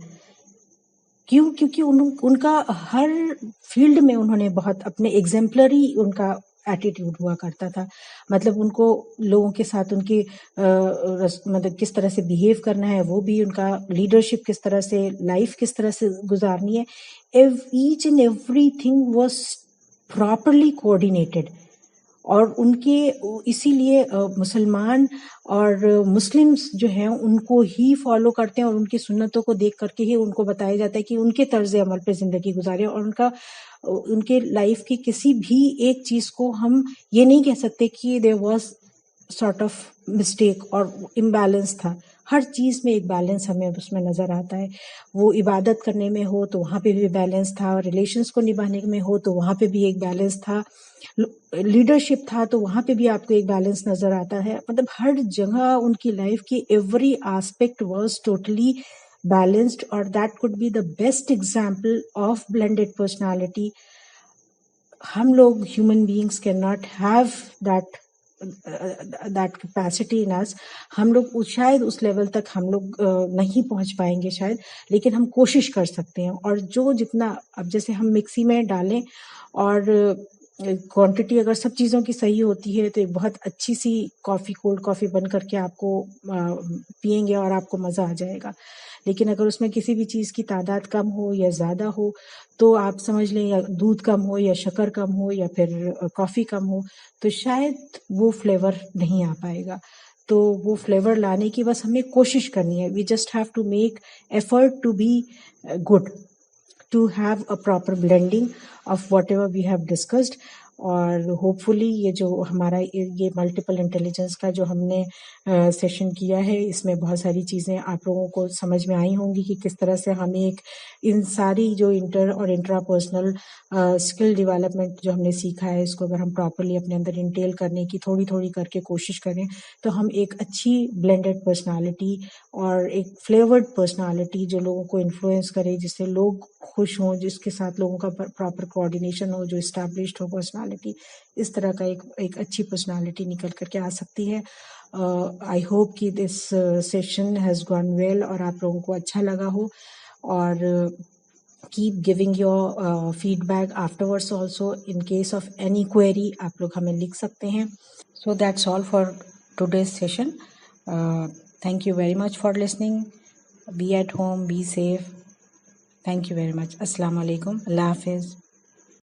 क्यों? क्योंकि उनका हर फील्ड में उन्होंने बहुत अपने एग्जेम्पलरी उनका एटीट्यूड हुआ करता था। मतलब उनको लोगों के साथ उनकी मतलब किस तरह से बिहेव करना है वो भी, उनका लीडरशिप किस तरह से, लाइफ किस तरह से गुजारनी है, each and everything was properly coordinated. और उनके इसीलिए मुसलमान और मुस्लिम्स जो हैं उनको ही फॉलो करते हैं और उनकी सुन्नतों को देख करके ही उनको बताया जाता है कि उनके तर्ज अमल पे ज़िंदगी गुजारें। और उनके लाइफ की किसी भी एक चीज़ को हम ये नहीं कह सकते कि there was sort of mistake और इम्बैलेंस था। हर चीज़ में एक बैलेंस हमें उसमें नज़र आता है। वो इबादत करने में हो तो वहाँ पे भी बैलेंस था, रिलेशंस को निभाने में हो तो वहाँ पे भी एक बैलेंस था, लीडरशिप था तो वहाँ पे भी आपको एक बैलेंस नज़र आता है। मतलब हर जगह उनकी लाइफ की every aspect was totally balanced, और that could be the best example of blended personality. हम लोग human beings can not have that capacity in us. हम लोग शायद उस लेवल तक हम लोग नहीं पहुंच पाएंगे शायद, लेकिन हम कोशिश कर सकते हैं। और जितना अब जैसे हम मिक्सी में डालें और क्वांटिटी अगर सब चीज़ों की सही होती है तो एक बहुत अच्छी सी कोल्ड कॉफ़ी बन करके आपको पियेंगे और आपको मज़ा आ जाएगा। लेकिन अगर उसमें किसी भी चीज़ की तादाद कम हो या ज़्यादा हो तो आप समझ लें, या दूध कम हो या शक्कर कम हो या फिर कॉफ़ी कम हो, तो शायद वो फ्लेवर नहीं आ पाएगा। तो वो फ्लेवर लाने की बस हमें कोशिश करनी है। We just have to make effort to be good, to have a proper blending of whatever we have discussed। और होपफुली ये जो हमारा ये मल्टीपल इंटेलिजेंस का जो हमने सेशन किया है, इसमें बहुत सारी चीज़ें आप लोगों को समझ में आई होंगी कि किस तरह से हमें इन सारी जो इंटर और इंट्रापर्सनल स्किल डेवलपमेंट जो हमने सीखा है, इसको अगर हम प्रॉपरली अपने अंदर इंटेल करने की थोड़ी थोड़ी करके कोशिश करें तो हम एक अच्छी ब्लेंडेड पर्सनालिटी और एक फ्लेवर्ड पर्सनालिटी जो लोगों को इन्फ्लुएंस करे, जिससे लोग खुश हों, जिसके साथ लोगों का प्रॉपर कोऑर्डिनेशन हो, जो इस्टेब्लिश्ड हो पर्सनालिटी, इस तरह का एक अच्छी पर्सनालिटी निकल करके आ सकती है। आई होप कि this session has gone well और आप लोगों को अच्छा लगा हो, और keep giving your feedback afterwards also. In case of any query आप लोग हमें लिख सकते हैं। So that's all for today's session. Thank you very much for listening. Be at home, be safe. Thank you very much. Assalamu alaikum. Allah Hafiz.